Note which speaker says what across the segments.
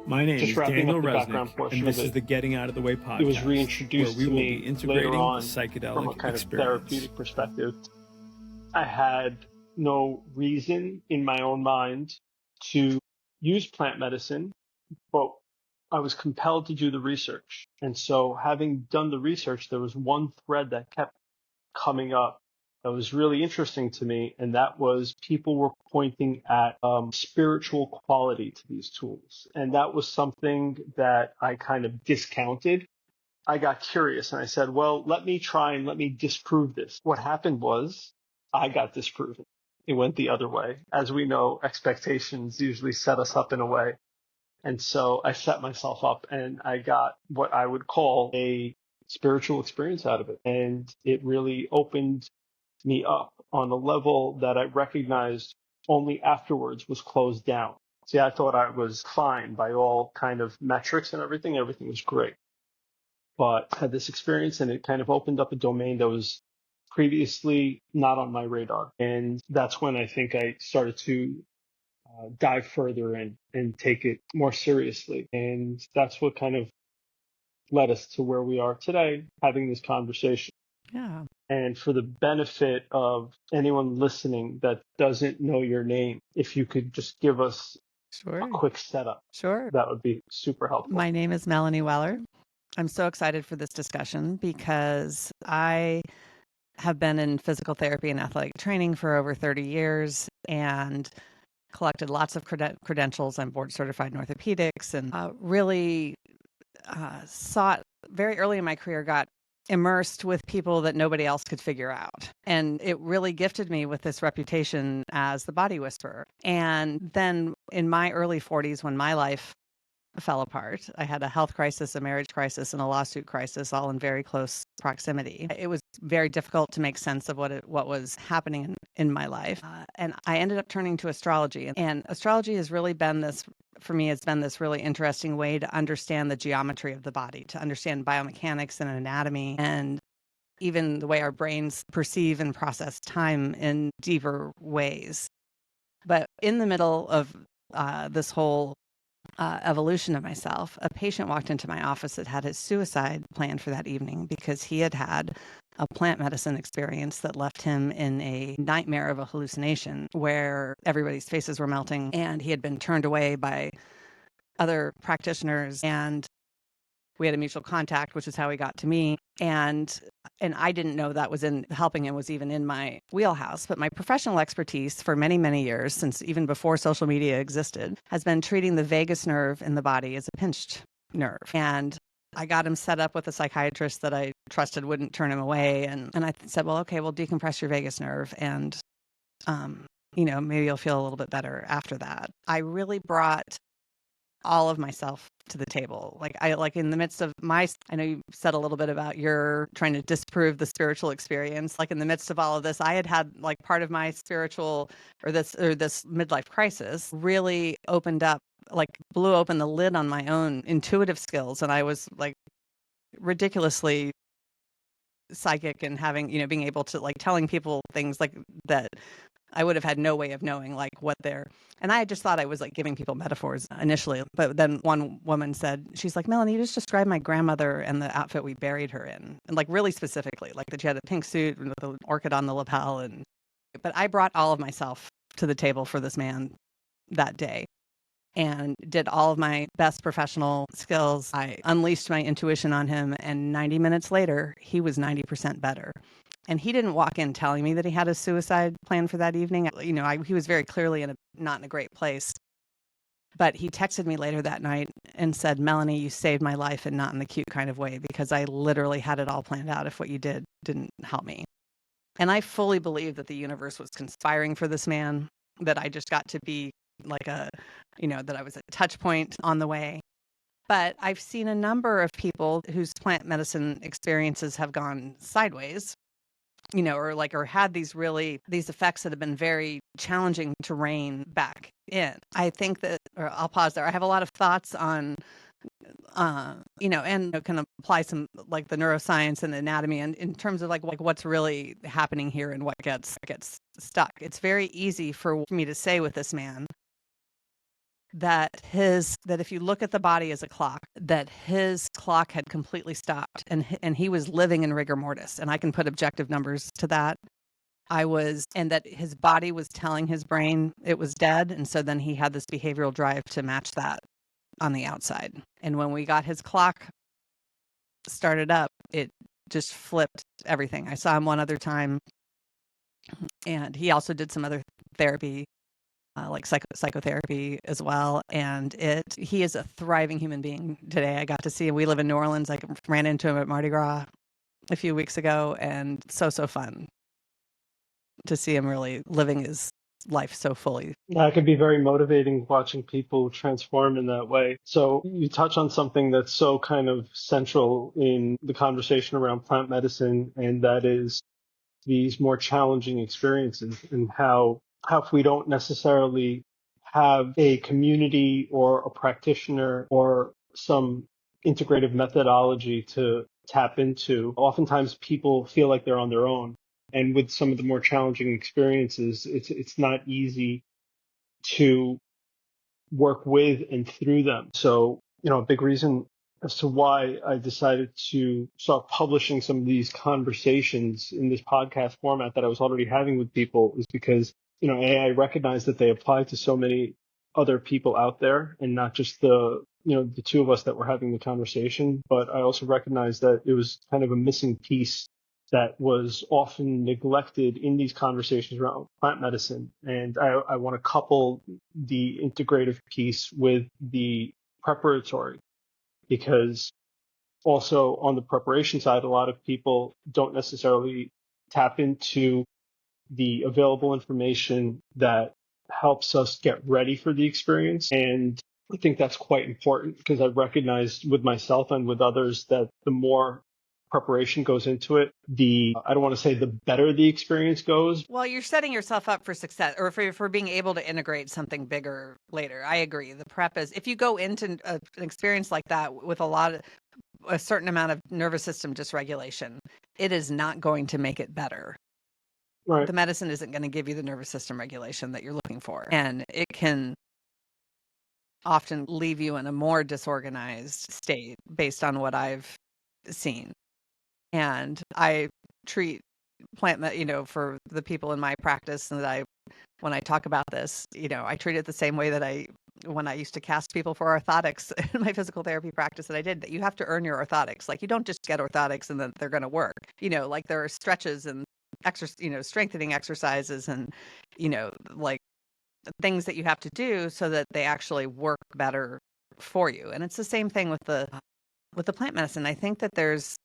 Speaker 1: My name
Speaker 2: Just
Speaker 1: is
Speaker 2: wrapping
Speaker 1: Daniel
Speaker 2: up the background
Speaker 1: Reznik,
Speaker 2: portion
Speaker 1: and this
Speaker 2: of
Speaker 1: is
Speaker 2: it,
Speaker 1: the Getting Out of the Way podcast,
Speaker 2: it was
Speaker 1: where
Speaker 2: reintroduced
Speaker 1: we
Speaker 2: to
Speaker 1: will
Speaker 2: me
Speaker 1: be
Speaker 2: later
Speaker 1: integrating the
Speaker 2: on from a
Speaker 1: psychedelic
Speaker 2: kind of
Speaker 1: experience.
Speaker 2: therapeutic perspective. I had no reason in my own mind to use plant medicine, but I was compelled to do the research. And so having done the research, there was one thread that kept coming up that was really interesting to me, and that was people were pointing at spiritual quality to these tools. And that was something that I kind of discounted. I got curious and I said, well, let me try and let me disprove this. What happened was I got disproven. It went the other way. As we know, expectations usually set us up in a way. And so I set myself up and I got what I would call a spiritual experience out of it. And it really opened me up on a level that I recognized only afterwards was closed down. See, I thought I was fine by all kind of metrics and everything. Everything was great. But I had this experience and it kind of opened up a domain that was previously not on my radar. And that's when I think I started to dive further in and take it more seriously. And that's what kind of led us to where we are today, having this conversation.
Speaker 3: Yeah.
Speaker 2: And for the benefit of anyone listening that doesn't know your name, if you could just give us a quick setup,
Speaker 3: Sure.
Speaker 2: that would be super helpful.
Speaker 3: My name is Melanie Weller. I'm so excited for this discussion because I have been in physical therapy and athletic training for over 30 years and collected lots of credentials. I'm board certified in orthopedics and really sought very early in my career, got immersed with people that nobody else could figure out. And it really gifted me with this reputation as the body whisperer. And then in my early 40s, when my life fell apart, I had a health crisis, a marriage crisis, and a lawsuit crisis, all in very close proximity. It was very difficult to make sense of what was happening in my life. And I ended up turning to astrology. And astrology has really been this, for me, it's been this really interesting way to understand the geometry of the body, to understand biomechanics and anatomy, and even the way our brains perceive and process time in deeper ways. But in the middle of this whole evolution of myself, a patient walked into my office that had his suicide planned for that evening because he had had a plant medicine experience that left him in a nightmare of a hallucination where everybody's faces were melting and he had been turned away by other practitioners, and we had a mutual contact, which is how he got to me. And I didn't know that was in helping him was even in my wheelhouse. But my professional expertise for many, many years, since even before social media existed, has been treating the vagus nerve in the body as a pinched nerve. And I got him set up with a psychiatrist that I trusted wouldn't turn him away. And I said, well, okay, we'll decompress your vagus nerve. And, maybe you'll feel a little bit better after that. I really brought all of myself to the table. In the midst of I know you said a little bit about your trying to disprove the spiritual experience. Like in the midst of all of this, I had like part of my spiritual or this midlife crisis really opened up, like blew open the lid on my own intuitive skills. And I was like ridiculously psychic and having, being able to like telling people things like that I would have had no way of knowing like what they're, and I just thought I was like giving people metaphors initially. But then one woman said, she's like, Melanie, you just described my grandmother and the outfit we buried her in. And like really specifically, like that she had a pink suit with an orchid on the lapel. But I brought all of myself to the table for this man that day and did all of my best professional skills. I unleashed my intuition on him. And 90 minutes later, he was 90% better. And he didn't walk in telling me that he had a suicide plan for that evening. He was very clearly not in a great place. But he texted me later that night and said, Melanie, you saved my life, and not in the cute kind of way, because I literally had it all planned out if what you did didn't help me. And I fully believe that the universe was conspiring for this man, that I just got to be like that I was a touch point on the way. But I've seen a number of people whose plant medicine experiences have gone sideways, or had these effects that have been very challenging to rein back in. I think that, or I'll pause there. I have a lot of thoughts on, and can apply some like the neuroscience and the anatomy, and in terms of like what's really happening here and what gets stuck. It's very easy for me to say with this man, that if you look at the body as a clock, that his clock had completely stopped, and he was living in rigor mortis. And I can put objective numbers to that. And that his body was telling his brain it was dead. And so then he had this behavioral drive to match that on the outside. And when we got his clock started up, it just flipped everything. I saw him one other time, and he also did some other therapy, like psychotherapy as well. And he is a thriving human being today. I got to see him. We live in New Orleans. I ran into him at Mardi Gras a few weeks ago, and so fun to see him really living his life so fully.
Speaker 2: Yeah, it can be very motivating watching people transform in that way. So you touch on something that's so kind of central in the conversation around plant medicine, and that is these more challenging experiences, and how if we don't necessarily have a community or a practitioner or some integrative methodology to tap into, oftentimes people feel like they're on their own. And with some of the more challenging experiences, it's not easy to work with and through them. So, a big reason as to why I decided to start publishing some of these conversations in this podcast format that I was already having with people is because, I recognize that they apply to so many other people out there, and not just the two of us that were having the conversation, but I also recognize that it was kind of a missing piece that was often neglected in these conversations around plant medicine. And I want to couple the integrative piece with the preparatory, because also on the preparation side, a lot of people don't necessarily tap into the available information that helps us get ready for the experience. And I think that's quite important, because I recognized with myself and with others that the more preparation goes into it, I don't want to say the better the experience goes.
Speaker 3: Well, you're setting yourself up for success, or for being able to integrate something bigger later. I agree. The prep is, if you go into an experience like that with a certain amount of nervous system dysregulation, it is not going to make it better.
Speaker 2: Right.
Speaker 3: The medicine isn't going to give you the nervous system regulation that you're looking for. And it can often leave you in a more disorganized state based on what I've seen. And I treat plant, for the people in my practice, and when I talk about this, I treat it the same way that when I used to cast people for orthotics in my physical therapy practice that I did, that you have to earn your orthotics. Like, you don't just get orthotics and then they're going to work. Like, there are stretches and strengthening exercises and, like, things that you have to do so that they actually work better for you. And it's the same thing with the plant medicine. I think that there's,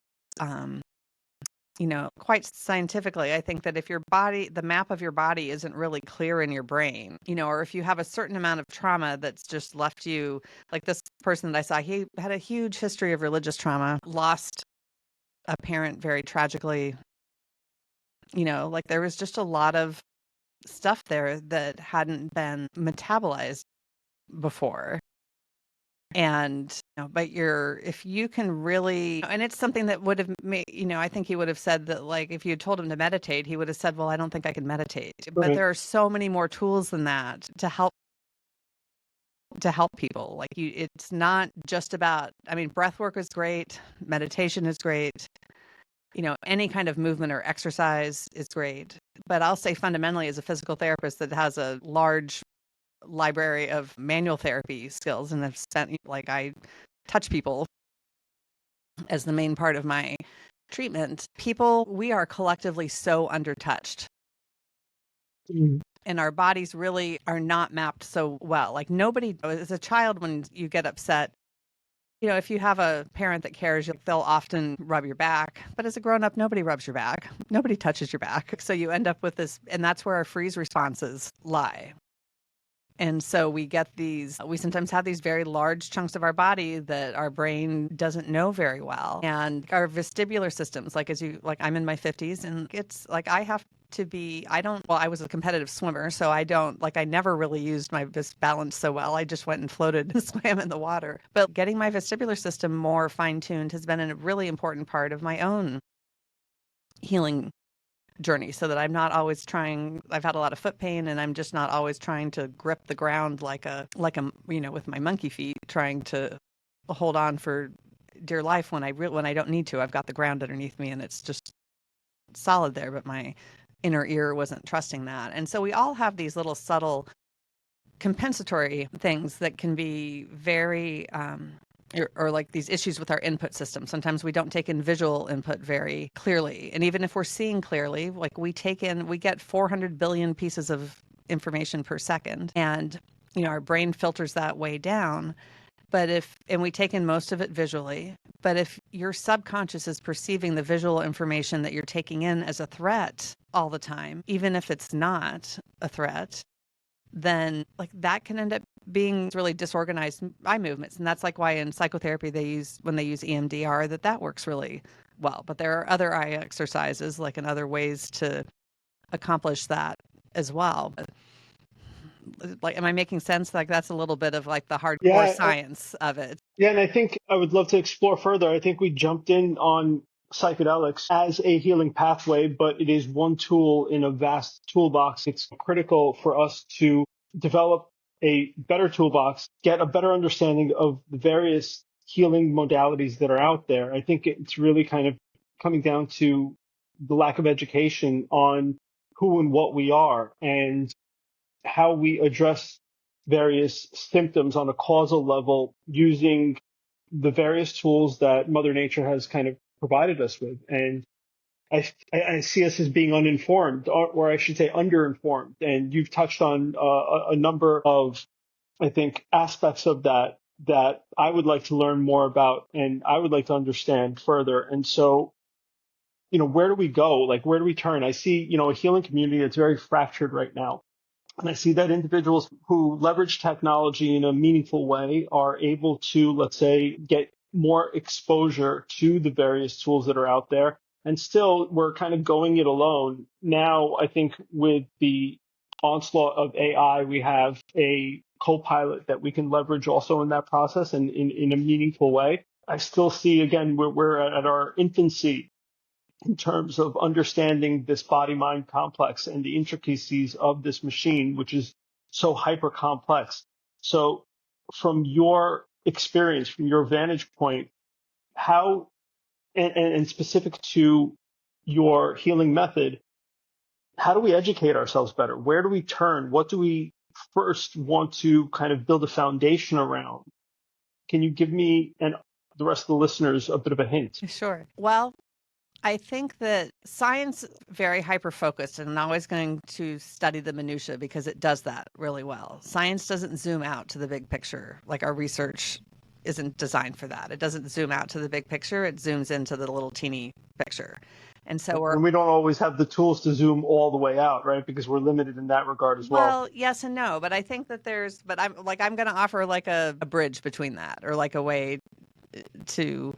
Speaker 3: quite scientifically, I think that if the map of your body isn't really clear in your brain, or if you have a certain amount of trauma that's just left you, like this person that I saw, he had a huge history of religious trauma, lost a parent very tragically, like there was just a lot of stuff there that hadn't been metabolized before. And, but if you can really, and it's something that would have made, I think he would have said that, like, if you had told him to meditate, he would have said, well, I don't think I can meditate.
Speaker 2: Right.
Speaker 3: But there are so many more tools than that to help people. Like, it's not just about, breathwork is great. Meditation is great. Any kind of movement or exercise is great. But I'll say fundamentally, as a physical therapist that has a large library of manual therapy skills, and I touch people as the main part of my treatment. We are collectively so undertouched.
Speaker 2: Mm.
Speaker 3: And our bodies really are not mapped so well. Like, nobody, as a child, when you get upset, if you have a parent that cares, they'll often rub your back. But as a grown-up, nobody rubs your back. Nobody touches your back. So you end up with this, and that's where our freeze responses lie. And so we sometimes have these very large chunks of our body that our brain doesn't know very well. And our vestibular systems, I'm in my 50s, and it's like I was a competitive swimmer, so I never really used my balance so well. I just went and floated and swam in the water. But getting my vestibular system more fine-tuned has been a really important part of my own healing journey, so that I'm not always trying. I've had a lot of foot pain, and I'm just not always trying to grip the ground like a with my monkey feet, trying to hold on for dear life when I don't need to. I've got the ground underneath me, and it's just solid there, but my inner ear wasn't trusting that. And so we all have these little subtle compensatory things that can be very or like these issues with our input system. Sometimes we don't take in visual input very clearly. And even if we're seeing clearly, like we get 400 billion pieces of information per second. And, our brain filters that way down. And we take in most of it visually, but if your subconscious is perceiving the visual information that you're taking in as a threat all the time, even if it's not a threat, then like that can end up being really disorganized eye movements. And that's like why in psychotherapy when they use EMDR, that works really well. But there are other eye exercises and other ways to accomplish that as well. Like, am I making sense? Like that's a little bit of like the hardcore science of it.
Speaker 2: Yeah, and I think I would love to explore further. I think we jumped in on psychedelics as a healing pathway, but it is one tool in a vast toolbox. It's critical for us to develop a better toolbox, get a better understanding of the various healing modalities that are out there. I think it's really kind of coming down to the lack of education on who and what we are and how we address various symptoms on a causal level using the various tools that Mother Nature has kind of provided us with. And I see us as being uninformed, or I should say underinformed. And you've touched on a number of, I think, aspects of that I would like to learn more about and I would like to understand further. And so, where do we go? Like, where do we turn? I see, a healing community that's very fractured right now. And I see that individuals who leverage technology in a meaningful way are able to, let's say, get more exposure to the various tools that are out there. And still, we're kind of going it alone. Now, I think with the onslaught of AI, we have a co-pilot that we can leverage also in that process and in a meaningful way. I still see, again, we're at our infancy in terms of understanding this body-mind complex and the intricacies of this machine, which is so hyper complex. So from your experience, from your vantage point, how, and specific to your healing method, how do we educate ourselves better? Where do we turn? What do we first want to kind of build a foundation around? Can you give me and the rest of the listeners a bit of a hint?
Speaker 3: Sure. Well, I think that science very hyper-focused and always going to study the minutia because it does that really well. Science doesn't zoom out to the big picture. Like our research isn't designed for that. It doesn't zoom out to the big picture. It zooms into the little teeny picture. And so
Speaker 2: we don't always have the tools to zoom all the way out, right? Because we're limited in that regard as well.
Speaker 3: Well, yes and no, but I think that I'm going to offer like a bridge between that, or like a way to.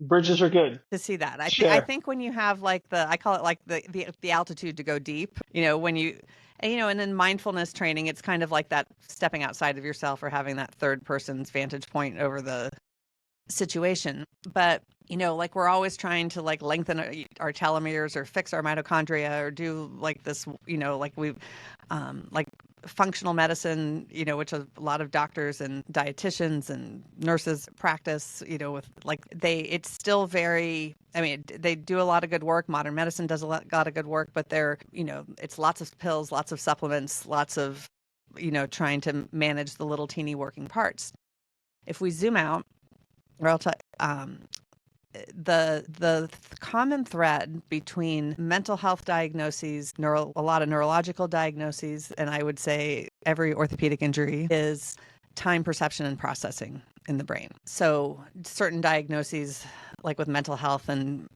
Speaker 2: Bridges are good
Speaker 3: to see that. I think when you have like I call it like the altitude to go deep, when you, and in mindfulness training, it's kind of like that stepping outside of yourself or having that third person's vantage point over the situation. But, like we're always trying to like lengthen our telomeres or fix our mitochondria or do like this, like we've, like functional medicine, which a lot of doctors and dietitians and nurses practice, with like it's still very, they do a lot of good work. Modern medicine does a lot of good work, but it's lots of pills, lots of supplements, lots of, trying to manage the little teeny working parts. If we zoom out, or I'll tell the common thread between mental health diagnoses, a lot of neurological diagnoses, and I would say every orthopedic injury is time perception and processing in the brain. So certain diagnoses, like with mental health and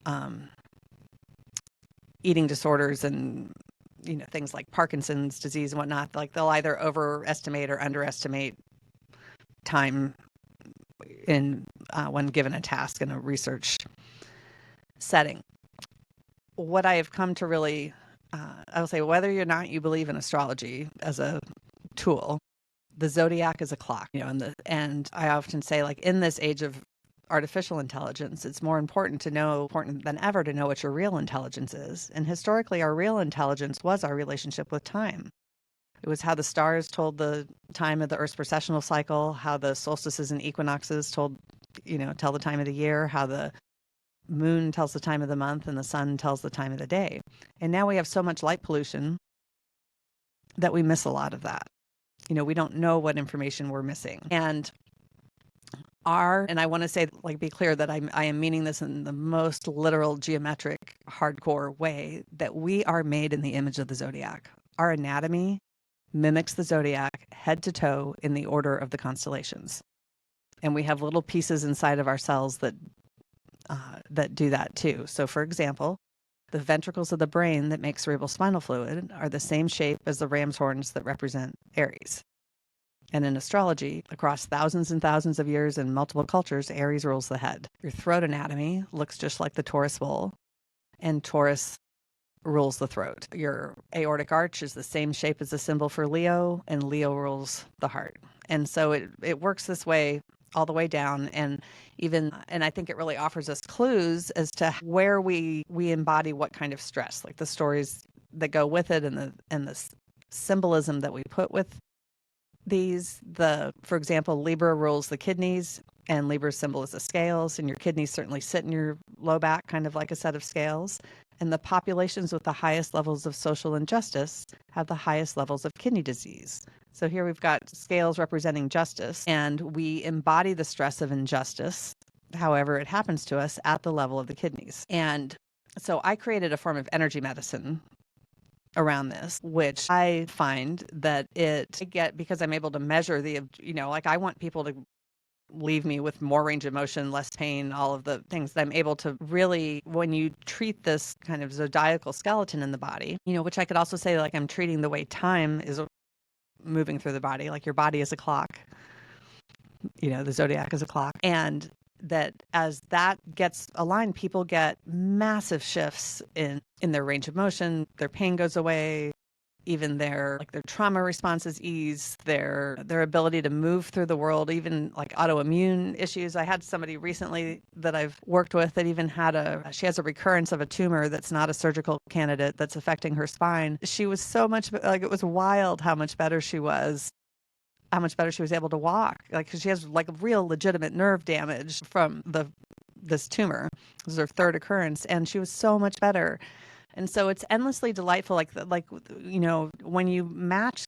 Speaker 3: eating disorders and things like Parkinson's disease and whatnot, like they'll either overestimate or underestimate time in when given a task in a research setting. What I have come to really, I will say, whether or not you believe in astrology as a tool, the Zodiac is a clock, and I often say, like in this age of artificial intelligence. It's more important than ever to know what your real intelligence is. And historically, our real intelligence was our relationship with time. It was how the stars told the time of the Earth's precessional cycle, how the solstices and equinoxes tell the time of the year, how the moon tells the time of the month and the sun tells the time of the day. And now we have so much light pollution that we miss a lot of that. We don't know what information we're missing. And I want to say, be clear that I am meaning this in the most literal, geometric, hardcore way, that we are made in the image of the Zodiac. Our anatomy mimics the Zodiac head to toe in the order of the constellations. And we have little pieces inside of our cells that do that too. So for example, the ventricles of the brain that make cerebral spinal fluid are the same shape as the ram's horns that represent Aries. And in astrology, across thousands and thousands of years in multiple cultures, Aries rules the head. Your throat anatomy looks just like the Taurus bull, and Taurus rules the throat. Your aortic arch is the same shape as the symbol for Leo, and Leo rules the heart. And so it works this way all the way down, and I think it really offers us clues as to where we embody what kind of stress, like the stories that go with it, and the symbolism that we put with these. For example, Libra rules the kidneys, and Libra's symbol is the scales, and your kidneys certainly sit in your low back, kind of like a set of scales. And the populations with the highest levels of social injustice have the highest levels of kidney disease. So here we've got scales representing justice, and we embody the stress of injustice, however it happens to us, at the level of the kidneys. And so I created a form of energy medicine around this, which I find that because I'm able to measure I want people to leave me with more range of motion, less pain, all of the things that I'm able to really, when you treat this kind of zodiacal skeleton in the body, which I could also say, like, I'm treating the way time is moving through the body, like your body is a clock, the zodiac is a clock. And that as that gets aligned, people get massive shifts in their range of motion, their pain goes away, even their trauma responses ease, their ability to move through the world, even like autoimmune issues. I had somebody recently that I've worked with that even she has a recurrence of a tumor that's not a surgical candidate that's affecting her spine. She was so much, it was wild how much better she was able to walk. Cause she has real legitimate nerve damage from this tumor. This is her third occurrence, and she was so much better. And so it's endlessly delightful, when you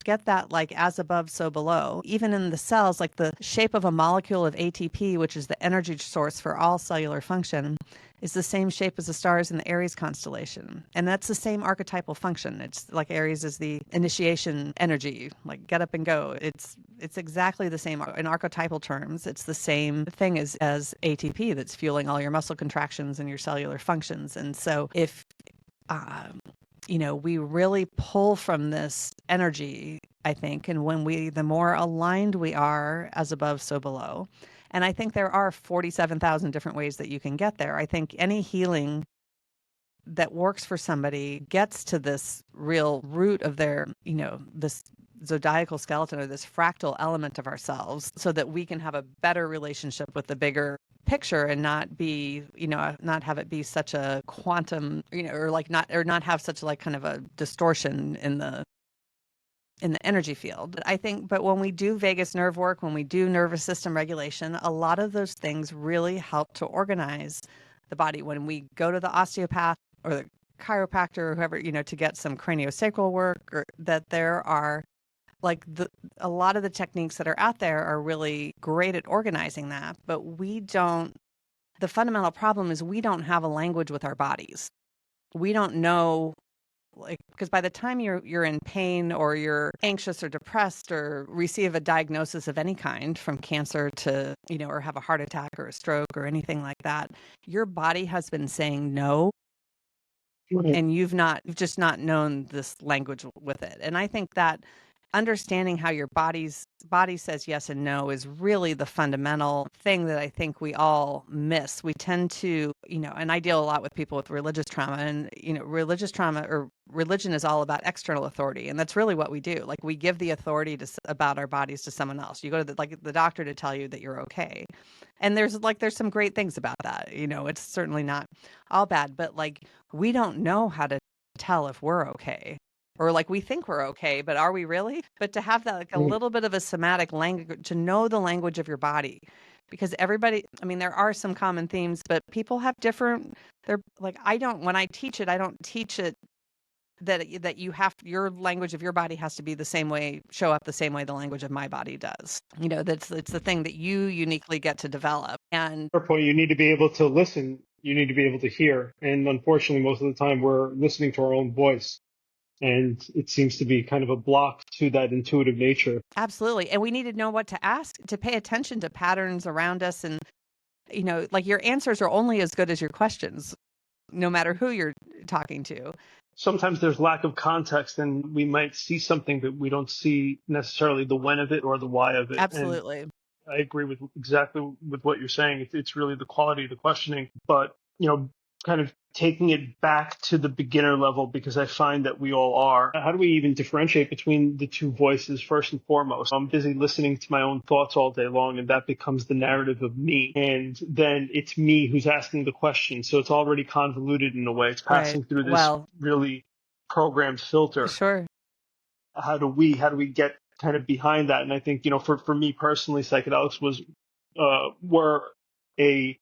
Speaker 3: get that as above, so below, even in the cells, like the shape of a molecule of ATP, which is the energy source for all cellular function, is the same shape as the stars in the Aries constellation. And that's the same archetypal function. It's like Aries is the initiation energy, like get up and go. It's exactly the same in archetypal terms. It's the same thing as ATP that's fueling all your muscle contractions and your cellular functions. And so if we really pull from this energy, I think, and the more aligned we are as above, so below. And I think there are 47,000 different ways that you can get there. I think any healing that works for somebody gets to this real root of their, this zodiacal skeleton or this fractal element of ourselves, so that we can have a better relationship with the bigger picture and not have it be such a quantum, not have such kind of a distortion in the energy field. I think, but when we do vagus nerve work, when we do nervous system regulation, a lot of those things really help to organize the body. When we go to the osteopath or the chiropractor or whoever, to get some craniosacral work, or that there are a lot of the techniques that are out there are really great at organizing that, but the fundamental problem is we don't have a language with our bodies. We don't know, because by the time you're in pain or you're anxious or depressed or receive a diagnosis of any kind, from cancer to, or have a heart attack or a stroke or anything like that, your body has been saying no. Right. And you've just not known this language with it. And I think that understanding how your body's body says yes and no is really the fundamental thing that I think we all miss. We tend to, and I deal a lot with people with religious trauma, and, religious trauma or religion is all about external authority. And that's really what we do. Like, we give the authority about our bodies to someone else. You go to the doctor to tell you that you're okay. And there's some great things about that. It's certainly not all bad, but we don't know how to tell if we're okay. Or we think we're okay, but are we really? But to have that a little bit of a somatic language, to know the language of your body, because everybody, there are some common themes, but people have different. When I teach it, I don't teach it that your language of your body has to be the same way, show up the same way the language of my body does. It's the thing that you uniquely get to develop. And
Speaker 2: At point, you need to be able to listen. You need to be able to hear. And unfortunately, most of the time, we're listening to our own voice. And it seems to be kind of a block to that intuitive nature.
Speaker 3: Absolutely. And we need to know what to ask, to pay attention to patterns around us. And, your answers are only as good as your questions, no matter who you're talking to.
Speaker 2: Sometimes there's lack of context, and we might see something that we don't see necessarily the when of it or the why of it.
Speaker 3: Absolutely.
Speaker 2: And I agree with exactly with what you're saying. It's really the quality of the questioning, but, kind of taking it back to the beginner level, because I find that we all are. How do we even differentiate between the two voices first and foremost? I'm busy listening to my own thoughts all day long, and that becomes the narrative of me. And then it's me who's asking the question. So it's already convoluted in a way. It's passing through this really programmed filter.
Speaker 3: Sure.
Speaker 2: How do we get kind of behind that? And I think, for me personally, psychedelics were a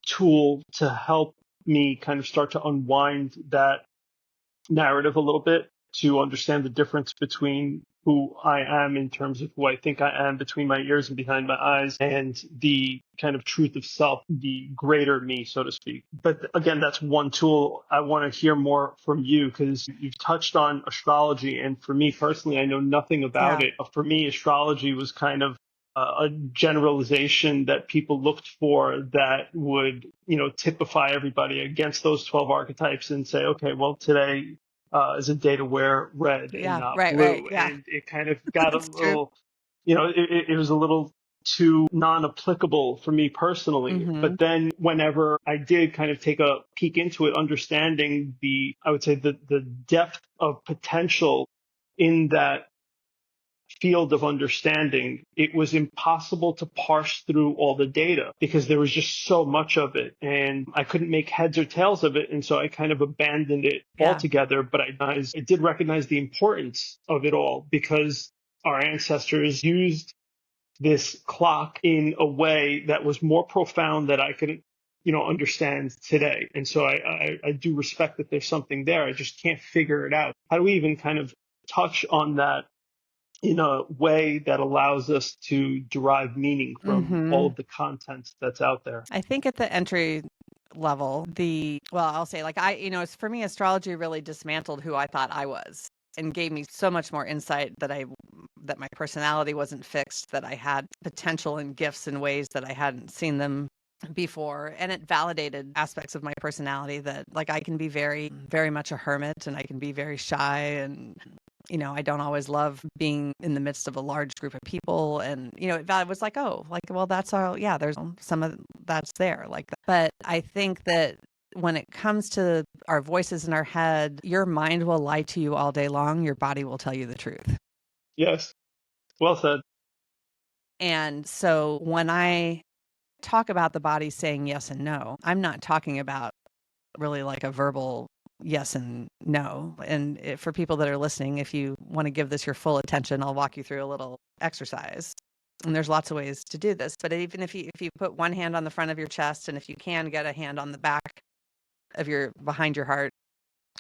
Speaker 2: tool to help me kind of start to unwind that narrative a little bit, to understand the difference between who I am in terms of who I think I am between my ears and behind my eyes, and the kind of truth of self, the greater me, so to speak. But again, that's one tool. I want to hear more from you, because you've touched on astrology. And for me personally, I know nothing about it. For me, astrology was kind of a generalization that people looked for that would, typify everybody against those 12 archetypes and say, okay, well, today is a day to wear red and not blue.
Speaker 3: Right, yeah.
Speaker 2: And it kind of got a little, it was a little too non-applicable for me personally.
Speaker 3: Mm-hmm.
Speaker 2: But then whenever I did kind of take a peek into it, understanding I would say the depth of potential in that field of understanding, it was impossible to parse through all the data, because there was just so much of it, and I couldn't make heads or tails of it. And so I kind of abandoned it altogether. But I did recognize the importance of it all, because our ancestors used this clock in a way that was more profound that I could, understand today. And so I do respect that there's something there. I just can't figure it out. How do we even kind of touch on that in a way that allows us to derive meaning from all of the content that's out there?
Speaker 3: I think at the entry level, I'll say, for me, astrology really dismantled who I thought I was, and gave me so much more insight that my personality wasn't fixed, that I had potential and gifts in ways that I hadn't seen them before. And it validated aspects of my personality that, I can be very, very much a hermit, and I can be very shy, and I don't always love being in the midst of a large group of people. And, it was well, that's all. Yeah, there's some of that's there. But I think that when it comes to our voices in our head, your mind will lie to you all day long. Your body will tell you the truth.
Speaker 2: Yes. Well said.
Speaker 3: And so when I talk about the body saying yes and no, I'm not talking about really a verbal yes and no. And for people that are listening, if you want to give this your full attention, I'll walk you through a little exercise. And there's lots of ways to do this. But even if you put one hand on the front of your chest, and if you can get a hand on the back of behind your heart,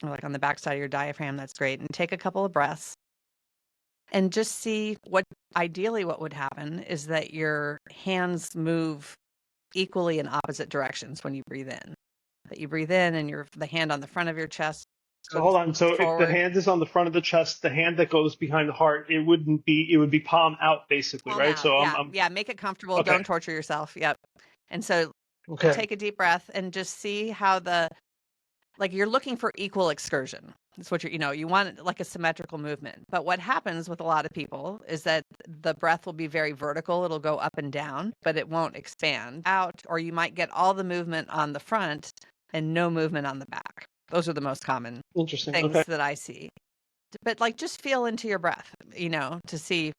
Speaker 3: or on the back side of your diaphragm, that's great. And take a couple of breaths, and just see what would happen is that your hands move equally in opposite directions when you breathe in. That you breathe in, and the hand on the front of your chest.
Speaker 2: So hold on. So forward. If the hand is on the front of the chest, the hand that goes behind the heart, it would be palm out, basically,
Speaker 3: palm
Speaker 2: right?
Speaker 3: Out.
Speaker 2: So
Speaker 3: yeah, make it comfortable.
Speaker 2: Okay.
Speaker 3: Don't torture yourself. Yep. And so take a deep breath, and just see how you're looking for equal excursion. That's what you want like a symmetrical movement. But what happens with a lot of people is that the breath will be very vertical. It'll go up and down, but it won't expand out, or you might get all the movement on the front and no movement on the back. Those are the most common
Speaker 2: Interesting.
Speaker 3: things
Speaker 2: Okay.
Speaker 3: that I see. But like just feel into your breath, to see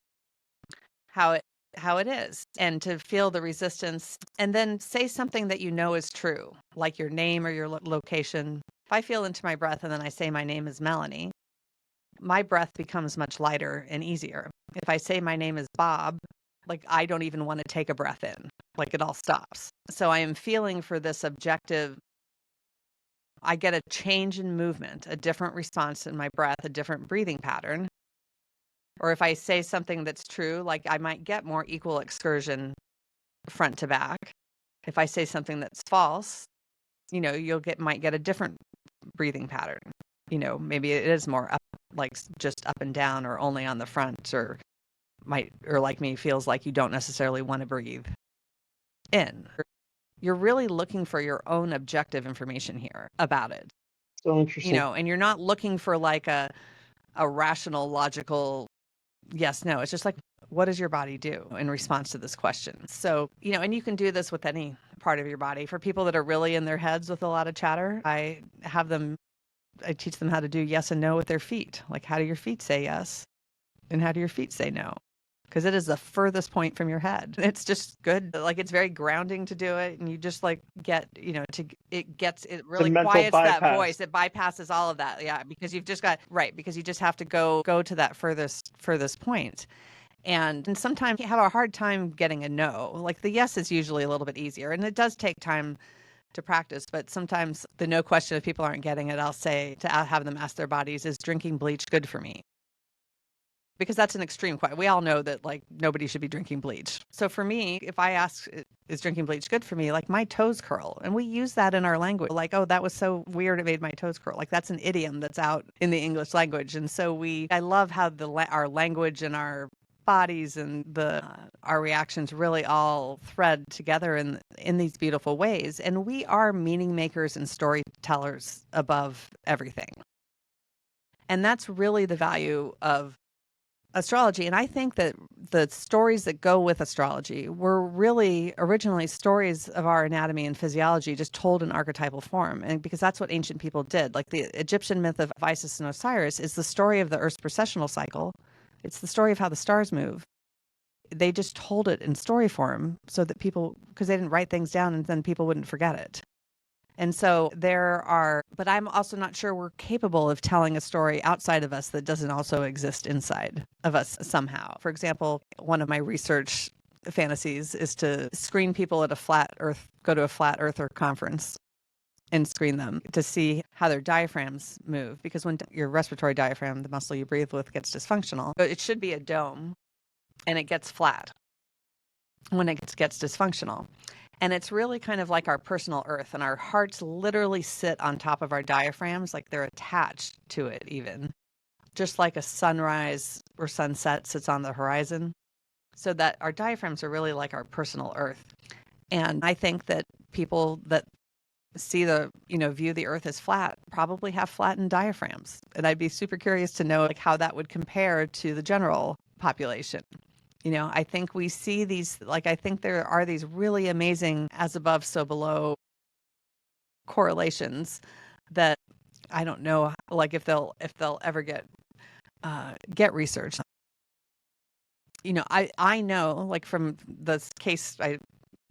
Speaker 3: how it is, and to feel the resistance, and then say something that is true, like your name or your location. If I feel into my breath and then I say my name is Melanie, my breath becomes much lighter and easier. If I say my name is Bob, like I don't even want to take a breath in, like it all stops. So I am feeling for this objective. I get a change in movement, a different response in my breath, a different breathing pattern. Or if I say something that's true, like I might get more equal excursion front to back. If I say something that's false, might get a different breathing pattern. Maybe it is more up, like just up and down, or only on the front, or like me, feels like you don't necessarily want to breathe in. You're really looking for your own objective information here about it.
Speaker 2: So interesting.
Speaker 3: And you're not looking for like a rational, logical yes, no. It's just like, what does your body do in response to this question? So, and you can do this with any part of your body. For people that are really in their heads with a lot of chatter, I teach them how to do yes and no with their feet. Like, how do your feet say yes? And how do your feet say no? Because it is the furthest point from your head. It's just good. Like, it's very grounding to do it. And you just like get, it really quiets that voice. It bypasses all of that. Yeah. Because you've just because you just have to go to that furthest point. And sometimes you have a hard time getting a no. Like the yes is usually a little bit easier, and it does take time to practice. But sometimes the no question, if people aren't getting it, I'll say to have them ask their bodies, is drinking bleach good for me? Because that's an extreme question. We all know that like nobody should be drinking bleach. So for me, if I ask, is drinking bleach good for me? Like my toes curl. And we use that in our language. Like, oh, that was so weird. It made my toes curl. Like that's an idiom that's out in the English language. And so I love how our language and our bodies and our reactions really all thread together in these beautiful ways. And we are meaning makers and storytellers above everything. And that's really the value of astrology. And I think that the stories that go with astrology were really originally stories of our anatomy and physiology, just told in archetypal form. And because that's what ancient people did. Like the Egyptian myth of Isis and Osiris is the story of the Earth's precessional cycle. It's the story of how the stars move. They just told it in story form so that because they didn't write things down and then people wouldn't forget it. And so but I'm also not sure we're capable of telling a story outside of us that doesn't also exist inside of us somehow. For example, one of my research fantasies is to screen people at go to a flat earther conference and screen them to see how their diaphragms move. Because when your respiratory diaphragm, the muscle you breathe with, gets dysfunctional, it should be a dome and it gets flat when it gets dysfunctional. And it's really kind of like our personal earth, and our hearts literally sit on top of our diaphragms, like they're attached to it even, just like a sunrise or sunset sits on the horizon. So that our diaphragms are really like our personal earth. And I think that people that view the earth as flat probably have flattened diaphragms. And I'd be super curious to know like how that would compare to the general population. I think we see these, like, I think there are these really amazing as above, so below correlations that I don't know, like if they'll ever get researched. I know, like from this case I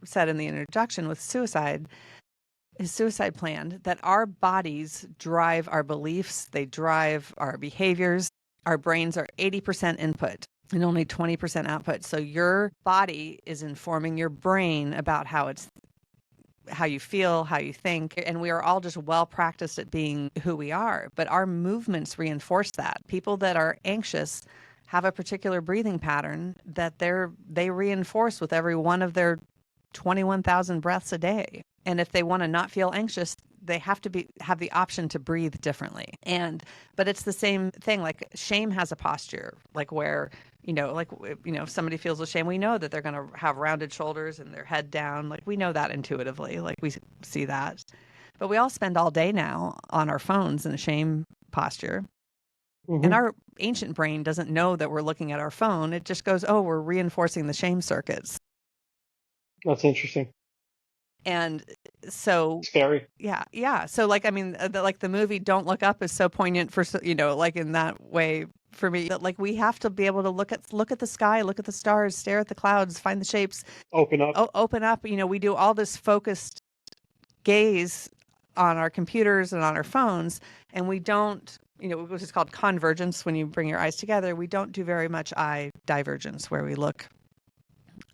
Speaker 3: said in the introduction with his suicide plan, that our bodies drive our beliefs, they drive our behaviors. Our brains are 80% input and only 20% output. So your body is informing your brain about how you feel, how you think. And we are all just well practiced at being who we are. But our movements reinforce that. People that are anxious have a particular breathing pattern that they reinforce with every one of their 21,000 breaths a day. And if they want to not feel anxious, they have the option to breathe differently. But it's the same thing. Like shame has a posture, like where, if somebody feels ashamed, we know that they're going to have rounded shoulders and their head down. Like we know that intuitively, like we see that. But we all spend all day now on our phones in a shame posture.
Speaker 2: Mm-hmm.
Speaker 3: And our ancient brain doesn't know that we're looking at our phone. It just goes, oh, we're reinforcing the shame circuits.
Speaker 2: That's interesting.
Speaker 3: And so,
Speaker 2: Scary.
Speaker 3: yeah. So like, I mean, the movie Don't Look Up is so poignant for, like in that way for me, that like we have to be able to look at the sky, look at the stars, stare at the clouds, find the shapes,
Speaker 2: Open up.
Speaker 3: open up. We do all this focused gaze on our computers and on our phones, and we don't, which is called convergence, when you bring your eyes together, we don't do very much eye divergence where we look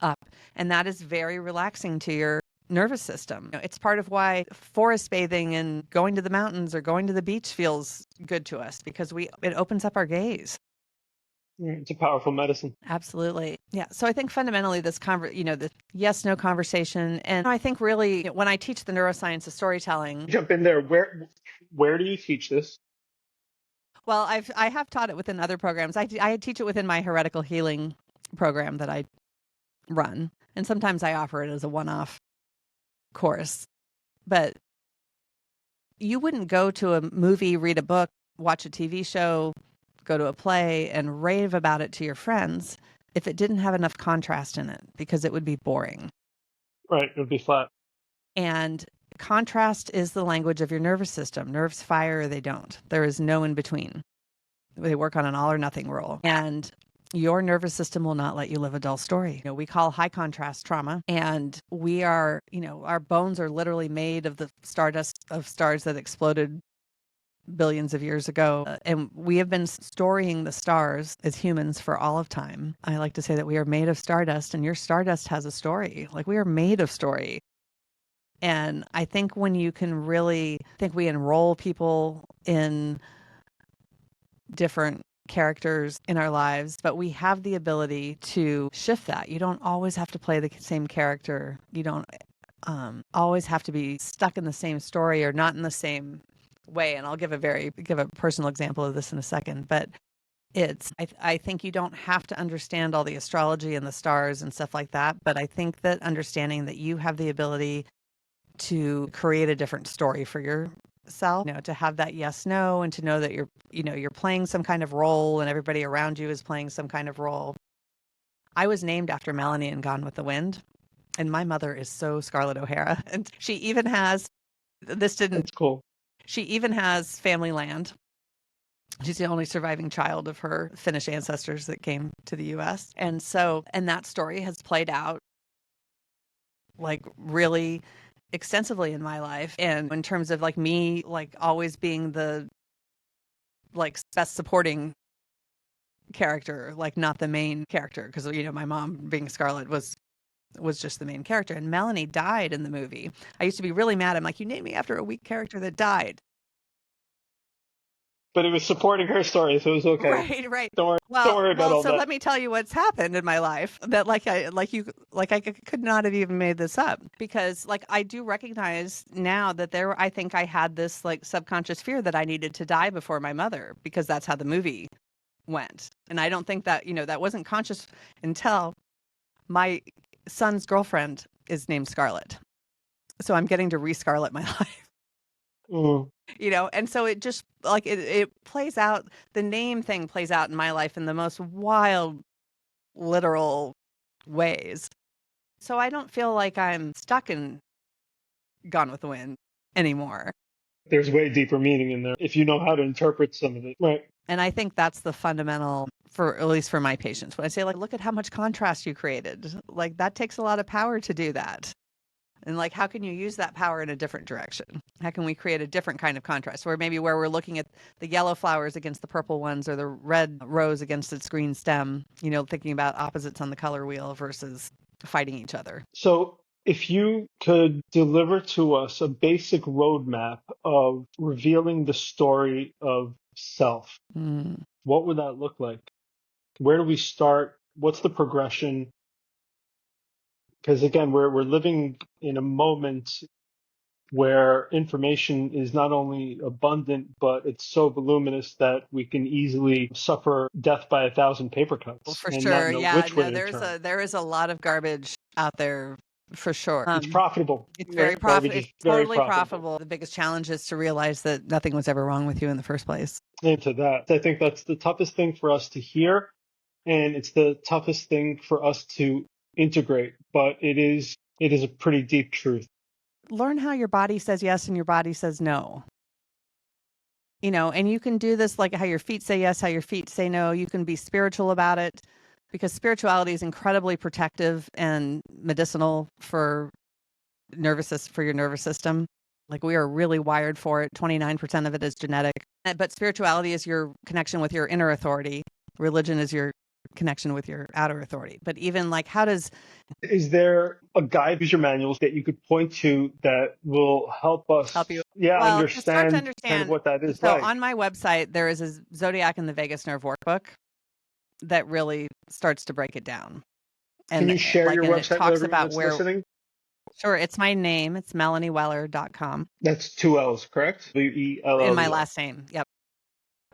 Speaker 3: up. And that is very relaxing to your nervous system. It's part of why forest bathing and going to the mountains or going to the beach feels good to us, because it opens up our gaze.
Speaker 2: It's a powerful medicine.
Speaker 3: Absolutely. Yeah. So I think fundamentally the yes/no conversation. And I think really when I teach the neuroscience of storytelling.
Speaker 2: Jump in there. Where do you teach this?
Speaker 3: Well, I have taught it within other programs. I teach it within my heretical healing program that I run. And sometimes I offer it as a one-off course. But you wouldn't go to a movie, read a book, watch a TV show, go to a play, and rave about it to your friends if it didn't have enough contrast in it, because it would be boring.
Speaker 2: Right. It would be flat.
Speaker 3: And contrast is the language of your nervous system. Nerves fire or they don't. There is no in between. They work on an all or nothing rule. And your nervous system will not let you live a dull story. We call high contrast trauma. And we are, our bones are literally made of the stardust of stars that exploded billions of years ago. And we have been storying the stars as humans for all of time. I like to say that we are made of stardust, and your stardust has a story. Like, we are made of story. And I think when you can really we enroll people in different characters in our lives, but we have the ability to shift that. You don't always have to play the same character. You don't always have to be stuck in the same story or not in the same way. And I'll give a personal example of this in a second, but I think you don't have to understand all the astrology and the stars and stuff like that. But I think that understanding that you have the ability to create a different story for yourself, to have that yes, no, and to know that you're playing some kind of role and everybody around you is playing some kind of role. I was named after Melanie in Gone with the Wind, and my mother is so Scarlett O'Hara. And she even has,
Speaker 2: That's cool.
Speaker 3: She even has family land. She's the only surviving child of her Finnish ancestors that came to the U.S. And that story has played out like really extensively in my life. And in terms of like me, like always being the like best supporting character, like not the main character. Because, my mom being Scarlett was just the main character. And Melanie died in the movie. I used to be really mad. I'm like, you named me after a weak character that died.
Speaker 2: But it was supporting her story, so it was okay.
Speaker 3: Right.
Speaker 2: Don't worry about all that.
Speaker 3: So let me tell you what's happened in my life that I could not have even made this up, because like I do recognize now that I think I had this like subconscious fear that I needed to die before my mother, because that's how the movie went. And I don't think that, that wasn't conscious until my son's girlfriend is named Scarlett. So I'm getting to re-Scarlett my life.
Speaker 2: Mm.
Speaker 3: And so it just like it plays out. The name thing plays out in my life in the most wild, literal ways. So I don't feel like I'm stuck in Gone with the Wind anymore.
Speaker 2: There's way deeper meaning in there if you know how to interpret some of it. Right.
Speaker 3: And I think that's the fundamental, for at least for my patients. When I say like, look at how much contrast you created, like that takes a lot of power to do that. And like, how can you use that power in a different direction? How can we create a different kind of contrast where we're looking at the yellow flowers against the purple ones, or the red rose against its green stem, thinking about opposites on the color wheel versus fighting each other.
Speaker 2: So if you could deliver to us a basic roadmap of revealing the story of self, what would that look like? Where do we start? What's the progression? Because again, we're living in a moment where information is not only abundant, but it's so voluminous that we can easily suffer death by 1,000 paper cuts.
Speaker 3: Well, for
Speaker 2: and
Speaker 3: sure.
Speaker 2: Not know
Speaker 3: Yeah.
Speaker 2: which way
Speaker 3: No,
Speaker 2: to turn.
Speaker 3: there is a lot of garbage out there. For sure.
Speaker 2: It's profitable.
Speaker 3: It's very
Speaker 2: profitable.
Speaker 3: It's totally profitable. The biggest challenge is to realize that nothing was ever wrong with you in the first place.
Speaker 2: into that. I think that's the toughest thing for us to hear, and it's the toughest thing for us to integrate, but it is a pretty deep truth.
Speaker 3: Learn how your body says yes and your body says no. And you can do this like how your feet say yes, how your feet say no. You can be spiritual about it because spirituality is incredibly protective and medicinal for your nervous system. Like we are really wired for it. 29% of it is genetic. But spirituality is your connection with your inner authority. Religion is your connection with your outer authority. But even like
Speaker 2: Is there a guide, user manuals that you could point to that will help us,
Speaker 3: help you?
Speaker 2: yeah,
Speaker 3: Well, to start to
Speaker 2: understand kind of
Speaker 3: understand,
Speaker 2: what that is
Speaker 3: so
Speaker 2: like?
Speaker 3: on my website, there is a Zodiac and the Vagus Nerve workbook that really starts to break it down.
Speaker 2: Can
Speaker 3: And
Speaker 2: you share your
Speaker 3: and it
Speaker 2: website with
Speaker 3: talks
Speaker 2: everyone
Speaker 3: about
Speaker 2: that's listening?
Speaker 3: sure, it's my name. It's melanieweller.com.
Speaker 2: That's two L's, correct?
Speaker 3: In my
Speaker 2: WELLER.
Speaker 3: last name. Yep.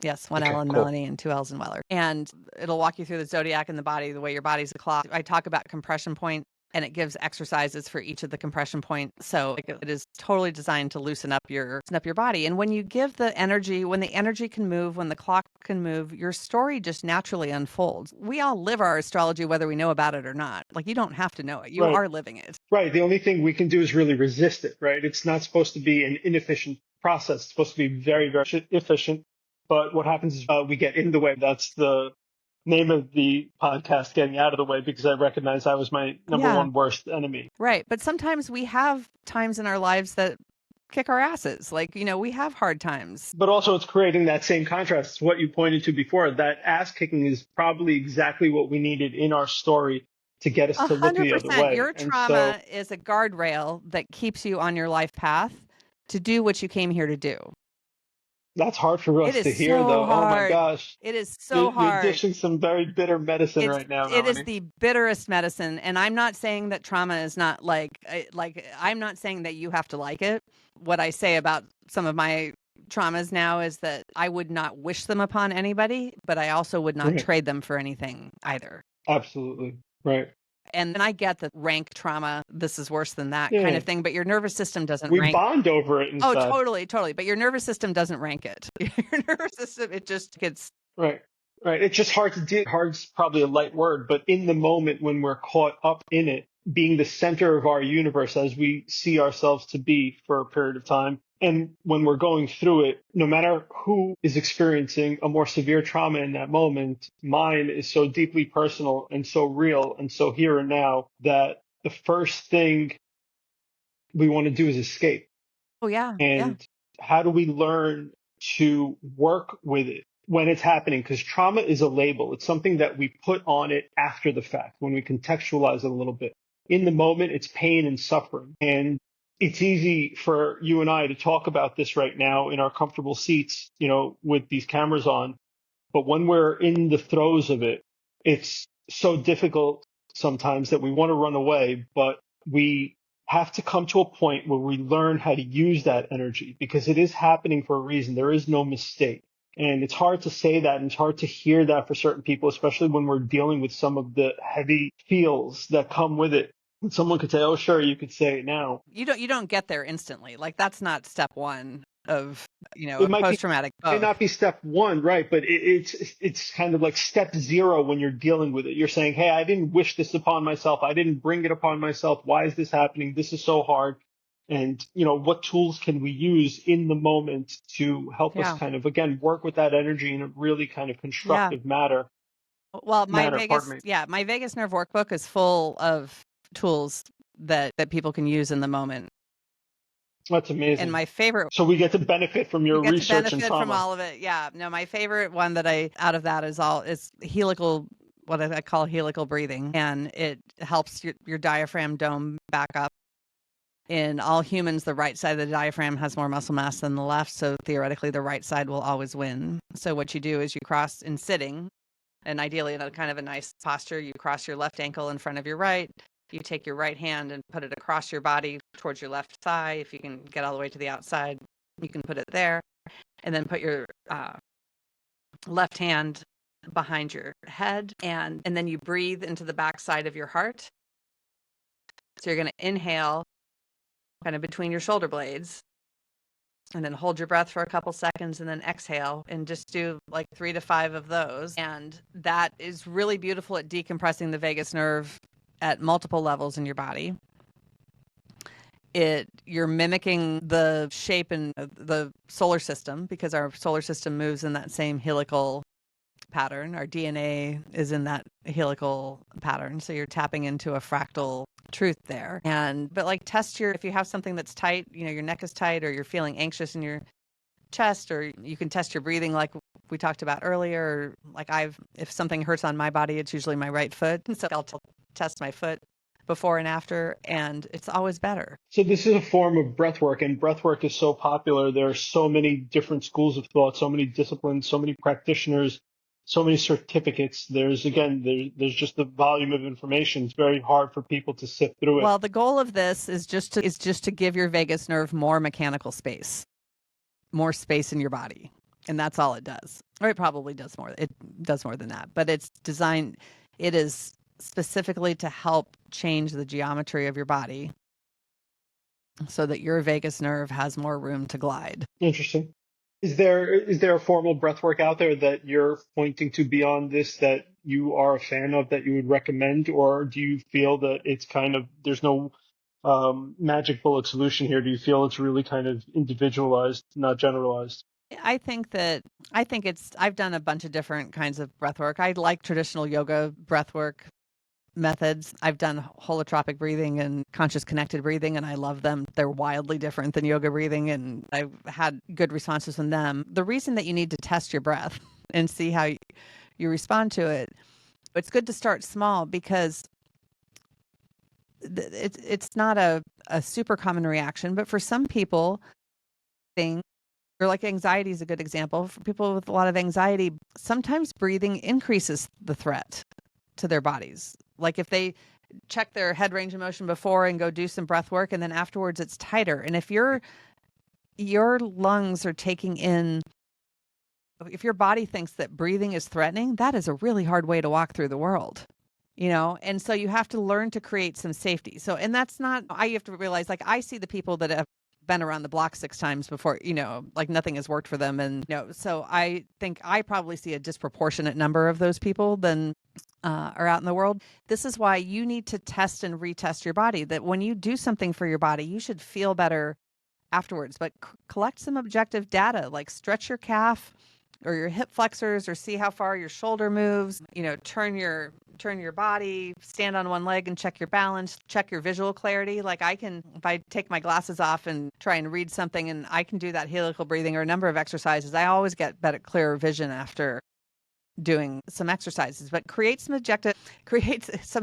Speaker 3: Yes, one L
Speaker 2: Okay,
Speaker 3: in
Speaker 2: cool.
Speaker 3: Melanie and two L's in Weller. And it'll walk you through the zodiac and the body, the way your body's a clock. I talk about compression point and it gives exercises for each of the compression points. So it is totally designed to loosen up your body. And when you give the energy, when the energy can move, when the clock can move, your story just naturally unfolds. We all live our astrology whether we know about it or not. Like you don't have to know it. You
Speaker 2: Right,
Speaker 3: are living it.
Speaker 2: right. The only thing we can do is really resist it, right? It's not supposed to be an inefficient process. It's supposed to be very, very efficient. But what happens is we get in the way. That's the name of the podcast, Getting Out of the Way, because I recognize I was my number
Speaker 3: Yeah.
Speaker 2: one worst enemy.
Speaker 3: Right. But sometimes we have times in our lives that kick our asses. Like, we have hard times.
Speaker 2: But also it's creating that same contrast. It's what you pointed to before. That ass kicking is probably exactly what we needed in our story to get us to look the other
Speaker 3: 100%.
Speaker 2: way.
Speaker 3: Your
Speaker 2: And so
Speaker 3: trauma is a guardrail that keeps you on your life path to do what you came here to do.
Speaker 2: that's hard for
Speaker 3: It
Speaker 2: us
Speaker 3: is
Speaker 2: to hear,
Speaker 3: so
Speaker 2: though. Oh my
Speaker 3: hard.
Speaker 2: gosh.
Speaker 3: It is
Speaker 2: You're,
Speaker 3: so
Speaker 2: you're
Speaker 3: hard.
Speaker 2: dishing some very bitter medicine right now,
Speaker 3: It is
Speaker 2: Melanie.
Speaker 3: the bitterest medicine. And I'm not saying that trauma is not I'm not saying that you have to like it. What I say about some of my traumas now is that I would not wish them upon anybody, but I also would not
Speaker 2: Right.
Speaker 3: trade them for anything either.
Speaker 2: Absolutely. Right.
Speaker 3: And then I get the rank trauma, this is worse than that kind
Speaker 2: Yeah.
Speaker 3: of thing, but your nervous system doesn't
Speaker 2: We
Speaker 3: rank.
Speaker 2: bond over it, in
Speaker 3: Oh,
Speaker 2: fact.
Speaker 3: totally, totally. But your nervous system doesn't rank it. Your nervous system, it just gets.
Speaker 2: Right. Right. It's just hard to do. Hard's probably a light word, but in the moment when we're caught up in it, being the center of our universe as we see ourselves to be for a period of time. And when we're going through it, no matter who is experiencing a more severe trauma in that moment, mine is so deeply personal and so real and so here and now that the first thing we want to do is escape.
Speaker 3: Oh, yeah. Yeah.
Speaker 2: And how do we learn to work with it when it's happening? Because trauma is a label. It's something that we put on it after the fact when we contextualize it a little bit. In the moment, it's pain and suffering. And it's easy for you and I to talk about this right now in our comfortable seats, with these cameras on. But when we're in the throes of it, it's so difficult sometimes that we want to run away, but we have to come to a point where we learn how to use that energy because it is happening for a reason. There is no mistake. And it's hard to say that and it's hard to hear that for certain people, especially when we're dealing with some of the heavy feels that come with it. And someone could say, oh, sure, you could say it now.
Speaker 3: You don't get there instantly. Like that's not step one of,
Speaker 2: It
Speaker 3: a post-traumatic
Speaker 2: might
Speaker 3: both.
Speaker 2: not be step one, right? But it's kind of like step zero when you're dealing with it. You're saying, hey, I didn't wish this upon myself. I didn't bring it upon myself. Why is this happening? This is so hard. And, what tools can we use in the moment to help us
Speaker 3: Yeah.
Speaker 2: kind of, again, work with that energy in a really kind of
Speaker 3: Yeah.
Speaker 2: constructive manner?
Speaker 3: Well, my
Speaker 2: Pardon me.
Speaker 3: my Vegas Nerve workbook is full of tools that people can use in the moment.
Speaker 2: That's
Speaker 3: And
Speaker 2: amazing.
Speaker 3: my favorite,
Speaker 2: So we get to benefit from your
Speaker 3: you get to
Speaker 2: research and
Speaker 3: benefit from
Speaker 2: trauma.
Speaker 3: all of it. Yeah. No, my favorite one that out of that is helical, what I call helical breathing. And it helps your diaphragm dome back up. In all humans, the right side of the diaphragm has more muscle mass than the left. So theoretically, the right side will always win. So what you do is you cross in sitting, and ideally in a kind of a nice posture, you cross your left ankle in front of your right. You take your right hand and put it across your body towards your left thigh. If you can get all the way to the outside, you can put it there. And then put your left hand behind your head. And then you breathe into the back side of your heart. So you're going to inhale kind of between your shoulder blades. and then hold your breath for a couple seconds and then exhale and just do like 3 to 5 of those. And that is really beautiful at decompressing the vagus nerve at multiple levels in your body. You're mimicking the shape in the solar system because our solar system moves in that same helical pattern. Our DNA is in that helical pattern. So you're tapping into a fractal truth there. But like if you have something that's tight, your neck is tight or you're feeling anxious in your chest, or you can test your breathing like we talked about earlier. Like if something hurts on my body, it's usually my right foot. So I'll test my foot before and after, and it's always better.
Speaker 2: So this is a form of breath work, and breath work is so popular. There are so many different schools of thought, so many disciplines, so many practitioners, so many certificates. There's just the volume of information. It's very hard for people to sift through it.
Speaker 3: Well, the goal of this is just to give your vagus nerve more mechanical space, more space in your body. And that's all it does. Or it probably does more. It does more than that. But it is specifically to help change the geometry of your body so that your vagus nerve has more room to glide.
Speaker 2: Interesting. Is there a formal breath work out there that you're pointing to beyond this that you are a fan of, that you would recommend? Or do you feel that it's kind of, there's no magic bullet solution here? Do you feel it's really kind of individualized, not generalized?
Speaker 3: I've done a bunch of different kinds of breath work. I like traditional yoga breath work methods. I've done holotropic breathing and conscious connected breathing, and I love them. They're wildly different than yoga breathing, and I've had good responses from them. The reason that you need to test your breath and see how you respond to it, it's good to start small because it's not a super common reaction, but for some people, or like anxiety is a good example. For people with a lot of anxiety, sometimes breathing increases the threat to their bodies. Like if they check their head range of motion before and go do some breath work, and then afterwards it's tighter. And if your lungs are taking in, if your body thinks that breathing is threatening, that is a really hard way to walk through the world. And so you have to learn to create some safety. So, and that's not, you have to realize, like, I see the people that have been around the block 6 times before, like nothing has worked for them. And, so I think I probably see a disproportionate number of those people than are out in the world. This is why you need to test and retest your body, that when you do something for your body, you should feel better afterwards, but collect some objective data, like stretch your calf or your hip flexors, or see how far your shoulder moves, turn your body, stand on one leg and check your balance, check your visual clarity. Like if I take my glasses off and try and read something, and I can do that helical breathing or a number of exercises, I always get better, clearer vision after doing some exercises. But create some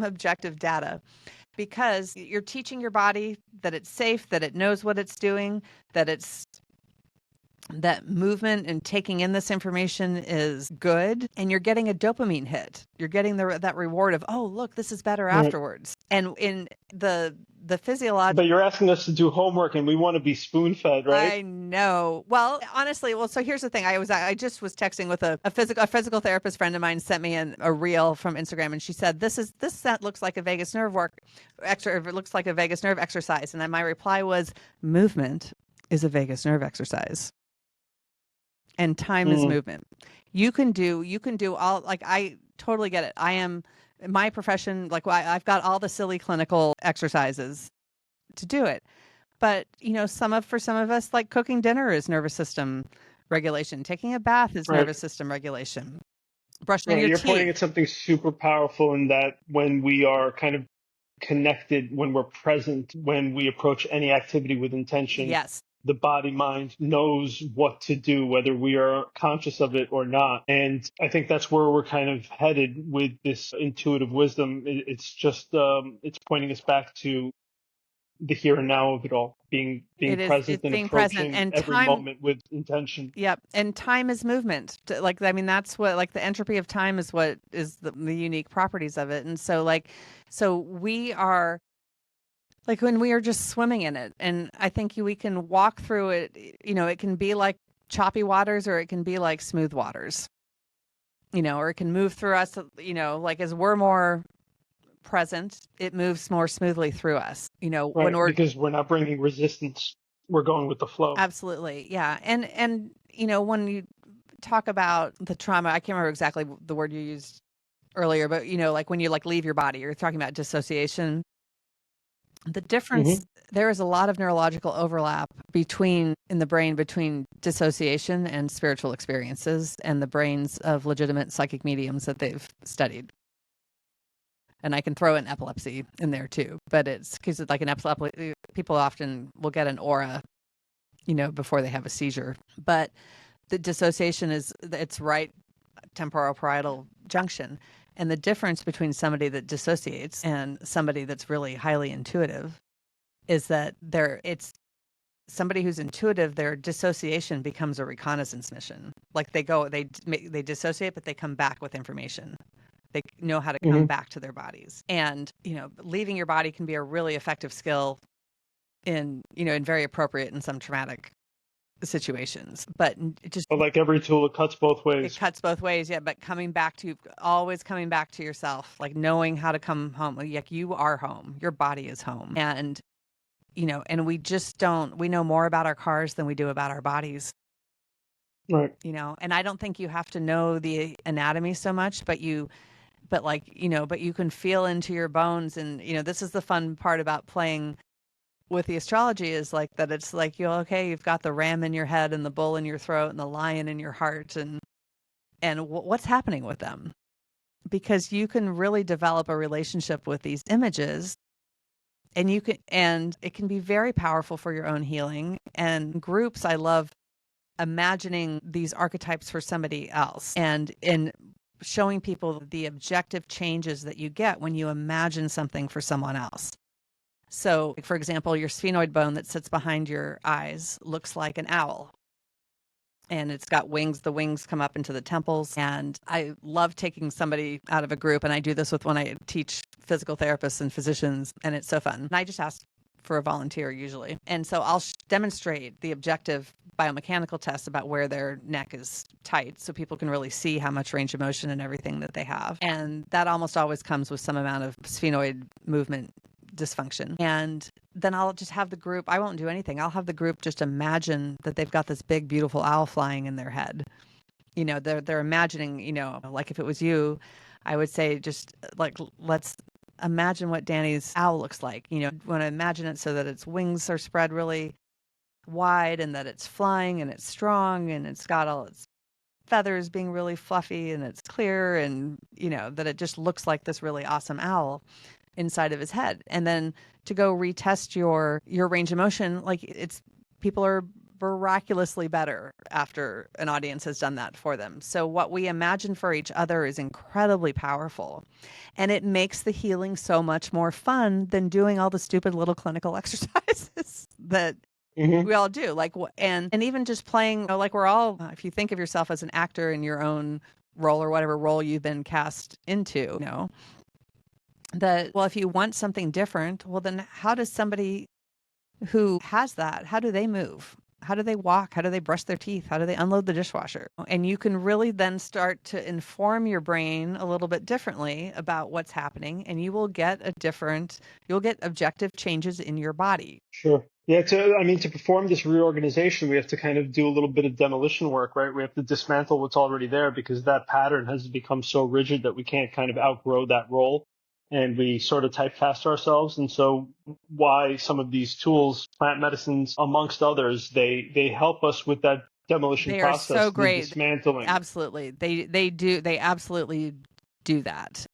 Speaker 3: objective data, because you're teaching your body that it's safe, that it knows what it's doing, that movement and taking in this information is good, and you're getting a dopamine hit. You're getting that reward of, oh, look, this is better afterwards. And in the physiological...
Speaker 2: But you're asking us to do homework, and we want to be spoon-fed, right?
Speaker 3: I know. Well, honestly, so here's the thing. I just was texting with a physical therapist friend of mine, sent me a reel from Instagram, and she said, that looks like a vagus nerve it looks like a vagus nerve exercise. And then my reply was, movement is a vagus nerve exercise. And time is movement. You can do all, like, I totally get it. I am, in my profession, like, I've got all the silly clinical exercises to do it. But, for some of us, like cooking dinner is nervous system regulation. Taking a bath is nervous system regulation. Brushing your
Speaker 2: teeth. You're pointing at something super powerful in that when we are kind of connected, when we're present, when we approach any activity with intention.
Speaker 3: Yes.
Speaker 2: The body-mind knows what to do, whether we are conscious of it or not. And I think that's where we're kind of headed with this intuitive wisdom. It's just, it's pointing us back to the here and now of it all, being present and approaching every moment with intention.
Speaker 3: Yep. And time is movement. That's what, like, the entropy of time is what is the unique properties of it. And so we are, like, when we are just swimming in it, and I think we can walk through it, it can be like choppy waters, or it can be like smooth waters, or it can move through us, like as we're more present, it moves more smoothly through us,
Speaker 2: because we're not bringing resistance. we're going with the flow.
Speaker 3: Absolutely. Yeah. And when you talk about the trauma, I can't remember exactly the word you used earlier, but like when you like leave your body, you're talking about dissociation. The difference,
Speaker 2: Hmm.
Speaker 3: there is a lot of neurological overlap in the brain between dissociation and spiritual experiences and the brains of legitimate psychic mediums that they've studied. And I can throw in epilepsy in there too, but it's because it's like an epilepsy, people often will get an aura, before they have a seizure. But the dissociation it's right temporal parietal junction. And the difference between somebody that dissociates and somebody that's really highly intuitive is that it's somebody who's intuitive, their dissociation becomes a reconnaissance mission. Like they dissociate, but they come back with information. They know how to come
Speaker 2: Hmm.
Speaker 3: back to their bodies. And, leaving your body can be a really effective skill in very appropriate and some traumatic situations. But
Speaker 2: But like every tool, it cuts both
Speaker 3: it
Speaker 2: ways.
Speaker 3: cuts both ways. Yeah. But always coming back to yourself, like knowing how to come home. Like you are home. Your body is home. And, and we know more about our cars than we do about our bodies.
Speaker 2: Right.
Speaker 3: And I don't think you have to know the anatomy so much, but you can feel into your bones. And, this is the fun part about playing with the astrology is like that. It's like, you've got the ram in your head and the bull in your throat and the lion in your heart. And what's happening with them? Because you can really develop a relationship with these images and it can be very powerful for your own healing. And groups, I love imagining these archetypes for somebody else and in showing people the objective changes that you get when you imagine something for someone else. So, for example, your sphenoid bone that sits behind your eyes looks like an owl. And it's got wings. The wings come up into the temples. And I love taking somebody out of a group. And I do this when I teach physical therapists and physicians. And it's so fun. And I just ask for a volunteer usually. And so I'll demonstrate the objective biomechanical test about where their neck is tight so people can really see how much range of motion and everything that they have. And that almost always comes with some amount of sphenoid movement dysfunction. And then I'll just have the group, I won't do anything. I'll have the group just imagine that they've got this big, beautiful owl flying in their head. They're imagining, like if it was you, I would say just like, let's imagine what Danny's owl looks like. Want to imagine it so that its wings are spread really wide and that it's flying and it's strong and it's got all its feathers being really fluffy and it's clear and, that it just looks like this really awesome owl inside of his head. And then to go retest your range of motion, like people are miraculously better after an audience has done that for them. So what we imagine for each other is incredibly powerful. And it makes the healing so much more fun than doing all the stupid little clinical exercises that
Speaker 2: Hmm.
Speaker 3: we all do. Like, and even just playing, like we're all, if you think of yourself as an actor in your own role or whatever role you've been cast into, if you want something different, well, then how does somebody who has that, how do they move? How do they walk? How do they brush their teeth? How do they unload the dishwasher? And you can really then start to inform your brain a little bit differently about what's happening. And you'll get objective changes in your body.
Speaker 2: Sure. Yeah. To perform this reorganization, we have to kind of do a little bit of demolition work, right? We have to dismantle what's already there because that pattern has become so rigid that we can't kind of outgrow that role. And we sort of typecast ourselves. And so why some of these tools, plant medicines, amongst others, they help us with that demolition
Speaker 3: They are so
Speaker 2: process, the
Speaker 3: great.
Speaker 2: dismantling.
Speaker 3: Absolutely. They absolutely do that.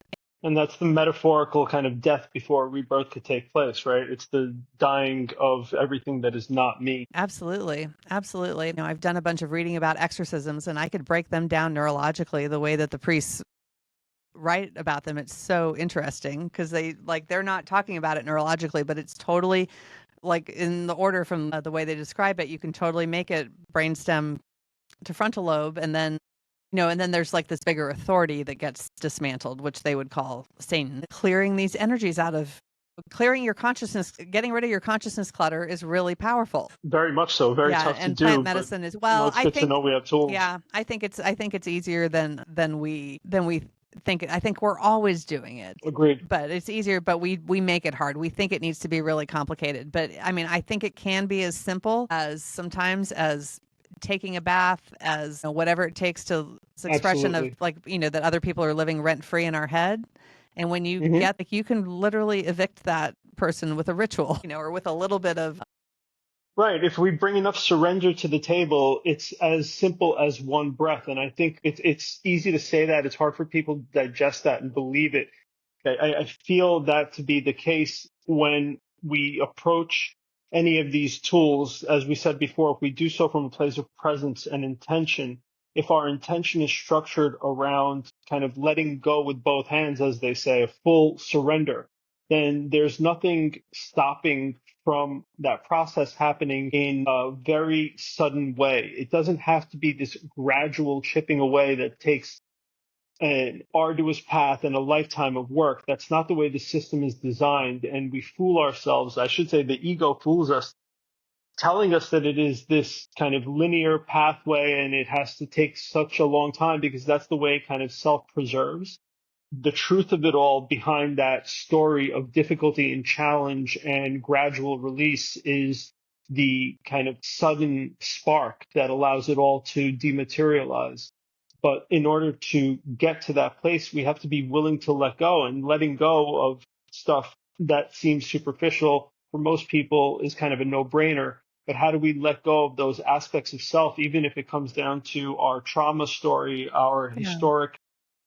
Speaker 2: And that's the metaphorical kind of death before rebirth could take place, right? It's the dying of everything that is not me.
Speaker 3: Absolutely. Absolutely. I've done a bunch of reading about exorcisms and I could break them down neurologically the way that the priests write about them. It's so interesting because they're not talking about it neurologically, but it's totally like in the order from the way they describe it, you can totally make it brainstem to frontal lobe. And then, and then there's like this bigger authority that gets dismantled, which they would call Satan. Clearing these energies clearing your consciousness, getting rid of your consciousness clutter is really powerful.
Speaker 2: Very much so. Very
Speaker 3: Yeah,
Speaker 2: tough to
Speaker 3: and
Speaker 2: do,
Speaker 3: plant
Speaker 2: but
Speaker 3: medicine as well.
Speaker 2: it's good to know we have tools.
Speaker 3: Yeah, I think it's easier than we I think we're always doing it.
Speaker 2: Agreed.
Speaker 3: But it's easier, but we make it hard. We think it needs to be really complicated. But I mean, I think it can be as simple as sometimes as taking a bath, as whatever it takes to this expression of
Speaker 2: Absolutely.
Speaker 3: like, that other people are living rent free in our head. And when you
Speaker 2: Hmm.
Speaker 3: get like, you can literally evict that person with a ritual, or with a little bit of
Speaker 2: Right. If we bring enough surrender to the table, it's as simple as one breath. And I think it's easy to say that. It's hard for people to digest that and believe it. I feel that to be the case when we approach any of these tools. As we said before, if we do so from a place of presence and intention, if our intention is structured around kind of letting go with both hands, as they say, a full surrender, then there's nothing stopping from that process happening in a very sudden way. It doesn't have to be this gradual chipping away that takes an arduous path and a lifetime of work. That's not the way the system is designed. And we fool ourselves. I should say the ego fools us, telling us that it is this kind of linear pathway and it has to take such a long time because that's the way it kind of self preserves. The truth of it all behind that story of difficulty and challenge and gradual release is the kind of sudden spark that allows it all to dematerialize. But in order to get to that place, we have to be willing to let go, and letting go of stuff that seems superficial for most people is kind of a no-brainer. But how do we let go of those aspects of self, even if it comes down to our trauma story, our
Speaker 3: yeah.
Speaker 2: historic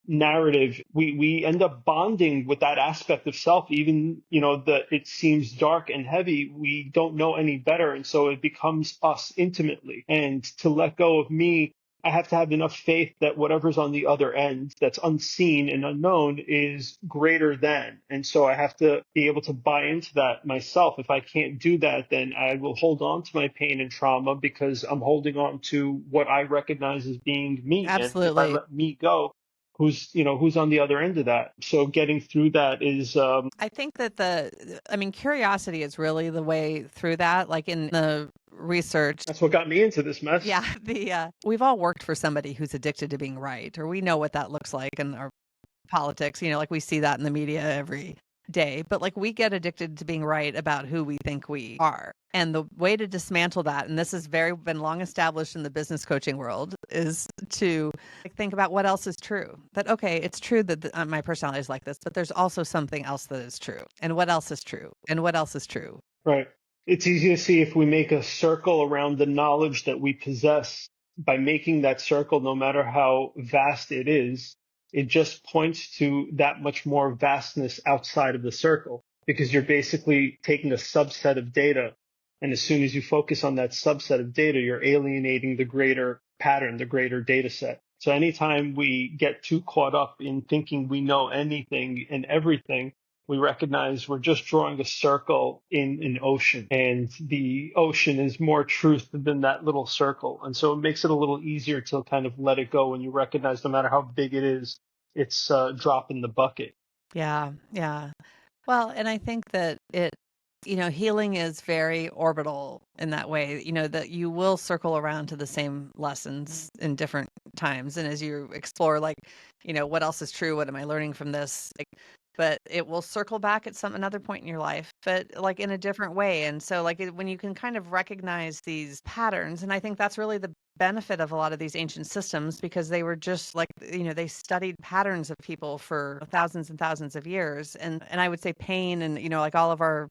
Speaker 2: narrative? We end up bonding with that aspect of self, even that it seems dark and heavy. We don't know any better, and so it becomes us intimately. And to let go of me, I have to have enough faith that whatever's on the other end that's unseen and unknown is greater than. And so I have to be able to buy into that myself. If I can't do that, then I will hold on to my pain and trauma because I'm holding on to what I recognize as being me. And if I
Speaker 3: Absolutely.
Speaker 2: let me go, who's on the other end of that? So getting through that is
Speaker 3: I think that curiosity is really the way through that. Like in the research,
Speaker 2: that's what got me into this mess.
Speaker 3: yeah, we've all worked for somebody who's addicted to being right, or we know what that looks like in our politics, like we see that in the media every day, but like we get addicted to being right about who we think we are. And the way to dismantle that, and this has been long established in the business coaching world, is to think about what else is true. That, okay, it's true that my personality is like this, but there's also something else that is true. And what else is true? And what else is true?
Speaker 2: Right. It's easy to see if we make a circle around the knowledge that we possess. By making that circle, no matter how vast it is, it just points to that much more vastness outside of the circle, because you're basically taking a subset of data. And as soon as you focus on that subset of data, you're alienating the greater pattern, the greater data set. So anytime we get too caught up in thinking we know anything and everything, we recognize we're just drawing a circle in an ocean, and the ocean is more truth than that little circle. And so it makes it a little easier to kind of let it go when you recognize no matter how big it is, it's a drop in the bucket.
Speaker 3: Yeah, yeah. Well, and I think that healing is very orbital in that way, that you will circle around to the same lessons in different times. And as you explore, like, what else is true? What am I learning from this? Like, but it will circle back at another point in your life, but like in a different way. And so like when you can kind of recognize these patterns, and I think that's really the benefit of a lot of these ancient systems, because they were just like, they studied patterns of people for thousands and thousands of years. And I would say pain and, like all of our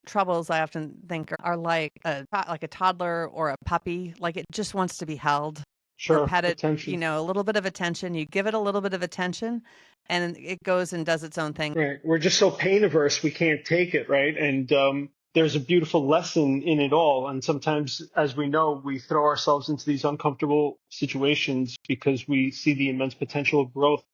Speaker 3: troubles, I often think are like a toddler or a puppy. Like it just wants to be held or
Speaker 2: Sure,
Speaker 3: petted,
Speaker 2: attention.
Speaker 3: a little bit of attention. You give it a little bit of attention and it goes and does its own thing.
Speaker 2: Right. We're just so pain averse, we can't take it, right? And there's a beautiful lesson in it all. And sometimes, as we know, we throw ourselves into these uncomfortable situations because we see the immense potential of growth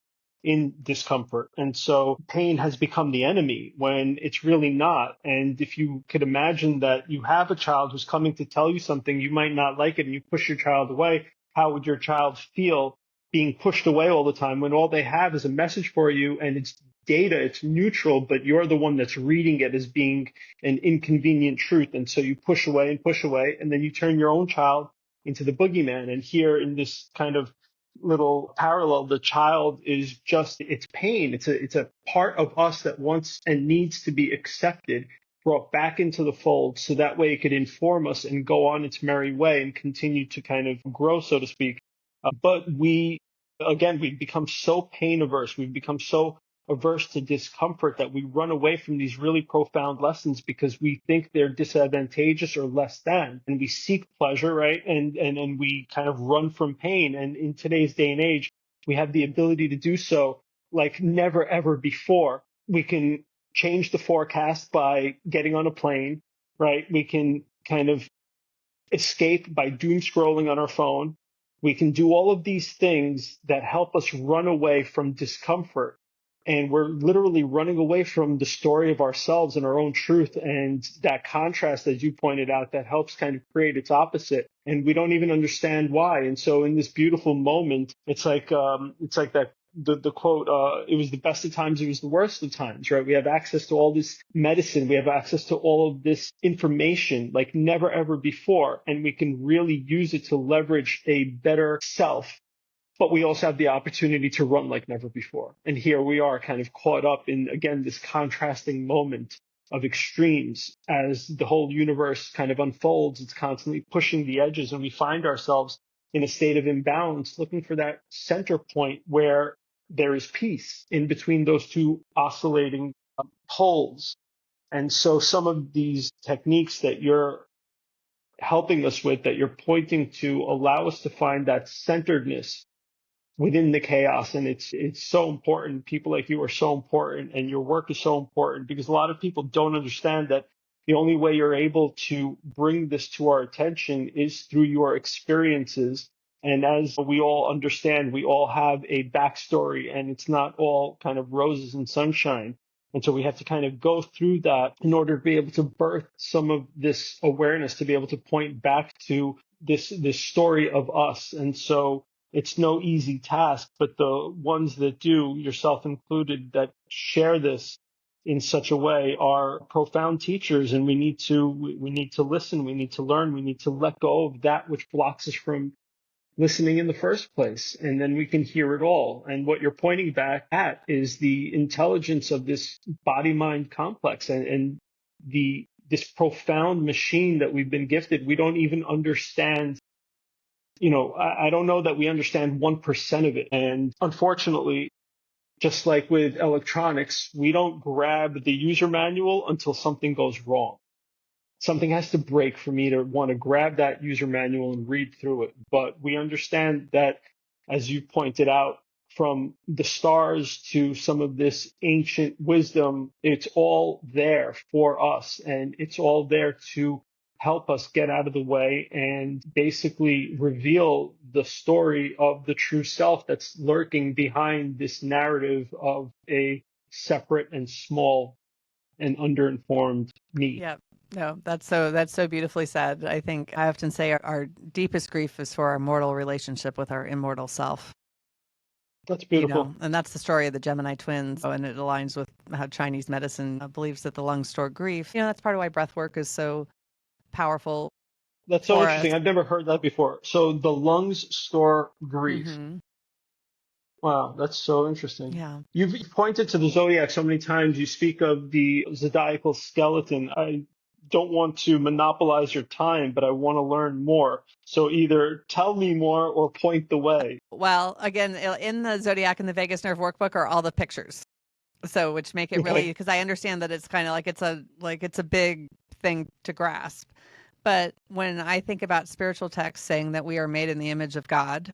Speaker 2: in discomfort. And so pain has become the enemy when it's really not. And if you could imagine that you have a child who's coming to tell you something, you might not like it, and you push your child away, how would your child feel being pushed away all the time when all they have is a message for you and it's data, it's neutral, but you're the one that's reading it as being an inconvenient truth. And so you push away, and then you turn your own child into the boogeyman. And here in this kind of little parallel. The child is just, it's pain. It's a part of us that wants and needs to be accepted, brought back into the fold, so that way it could inform us and go on its merry way and continue to kind of grow, so to speak. But we've become so pain averse. We've become so averse to discomfort that we run away from these really profound lessons because we think they're disadvantageous or less than, and we seek pleasure, right? And we kind of run from pain. And in today's day and age, we have the ability to do so like never ever before. We can change the forecast by getting on a plane, right? We can kind of escape by doom scrolling on our phone. We can do all of these things that help us run away from discomfort. And we're literally running away from the story of ourselves and our own truth. And that contrast, as you pointed out, that helps kind of create its opposite. And we don't even understand why. And so in this beautiful moment, it's like that the quote, it was the best of times, it was the worst of times, right? We have access to all this medicine. We have access to all of this information like never, ever before. And we can really use it to leverage a better self. But we also have the opportunity to run like never before. And here we are kind of caught up in, again, this contrasting moment of extremes as the whole universe kind of unfolds. It's constantly pushing the edges, and we find ourselves in a state of imbalance, looking for that center point where there is peace in between those two oscillating poles. And so some of these techniques that you're helping us with, that you're pointing to, allow us to find that centeredness within the chaos. And it's so important. People like you are so important, and your work is so important, because a lot of people don't understand that the only way you're able to bring this to our attention is through your experiences. And as we all understand, we all have a backstory, and it's not all kind of roses and sunshine. And so we have to kind of go through that in order to be able to birth some of this awareness, to be able to point back to this story of us. And so it's no easy task, but the ones that do, yourself included, that share this in such a way are profound teachers. And we need to listen, we need to learn, we need to let go of that which blocks us from listening in the first place, and then we can hear it all. And what you're pointing back at is the intelligence of this body-mind complex, and this profound machine that we've been gifted. We don't even understand. I don't know that we understand 1% of it. And unfortunately, just like with electronics, we don't grab the user manual until something goes wrong. Something has to break for me to want to grab that user manual and read through it. But we understand that, as you pointed out, from the stars to some of this ancient wisdom, it's all there for us, and it's all there to help us get out of the way and basically reveal the story of the true self that's lurking behind this narrative of a separate and small and underinformed me.
Speaker 3: Yeah. No, that's so beautifully said. I think I often say our deepest grief is for our mortal relationship with our immortal self.
Speaker 2: That's beautiful.
Speaker 3: And that's the story of the Gemini twins. And it aligns with how Chinese medicine believes that the lungs store grief. That's part of why breathwork is so powerful
Speaker 2: That's so
Speaker 3: for
Speaker 2: interesting.
Speaker 3: us.
Speaker 2: I've never heard that before. So the lungs store grief.
Speaker 3: Mm-hmm.
Speaker 2: Wow, that's so interesting.
Speaker 3: Yeah.
Speaker 2: You've pointed to the Zodiac so many times. You speak of the zodiacal skeleton. I don't want to monopolize your time, but I want to learn more. So either tell me more or point the way.
Speaker 3: Well, again, in the Zodiac and the Vagus Nerve workbook are all the pictures. So, which make it really, because I understand that it's kind of like it's a big thing to grasp. But when I think about spiritual texts saying that we are made in the image of God,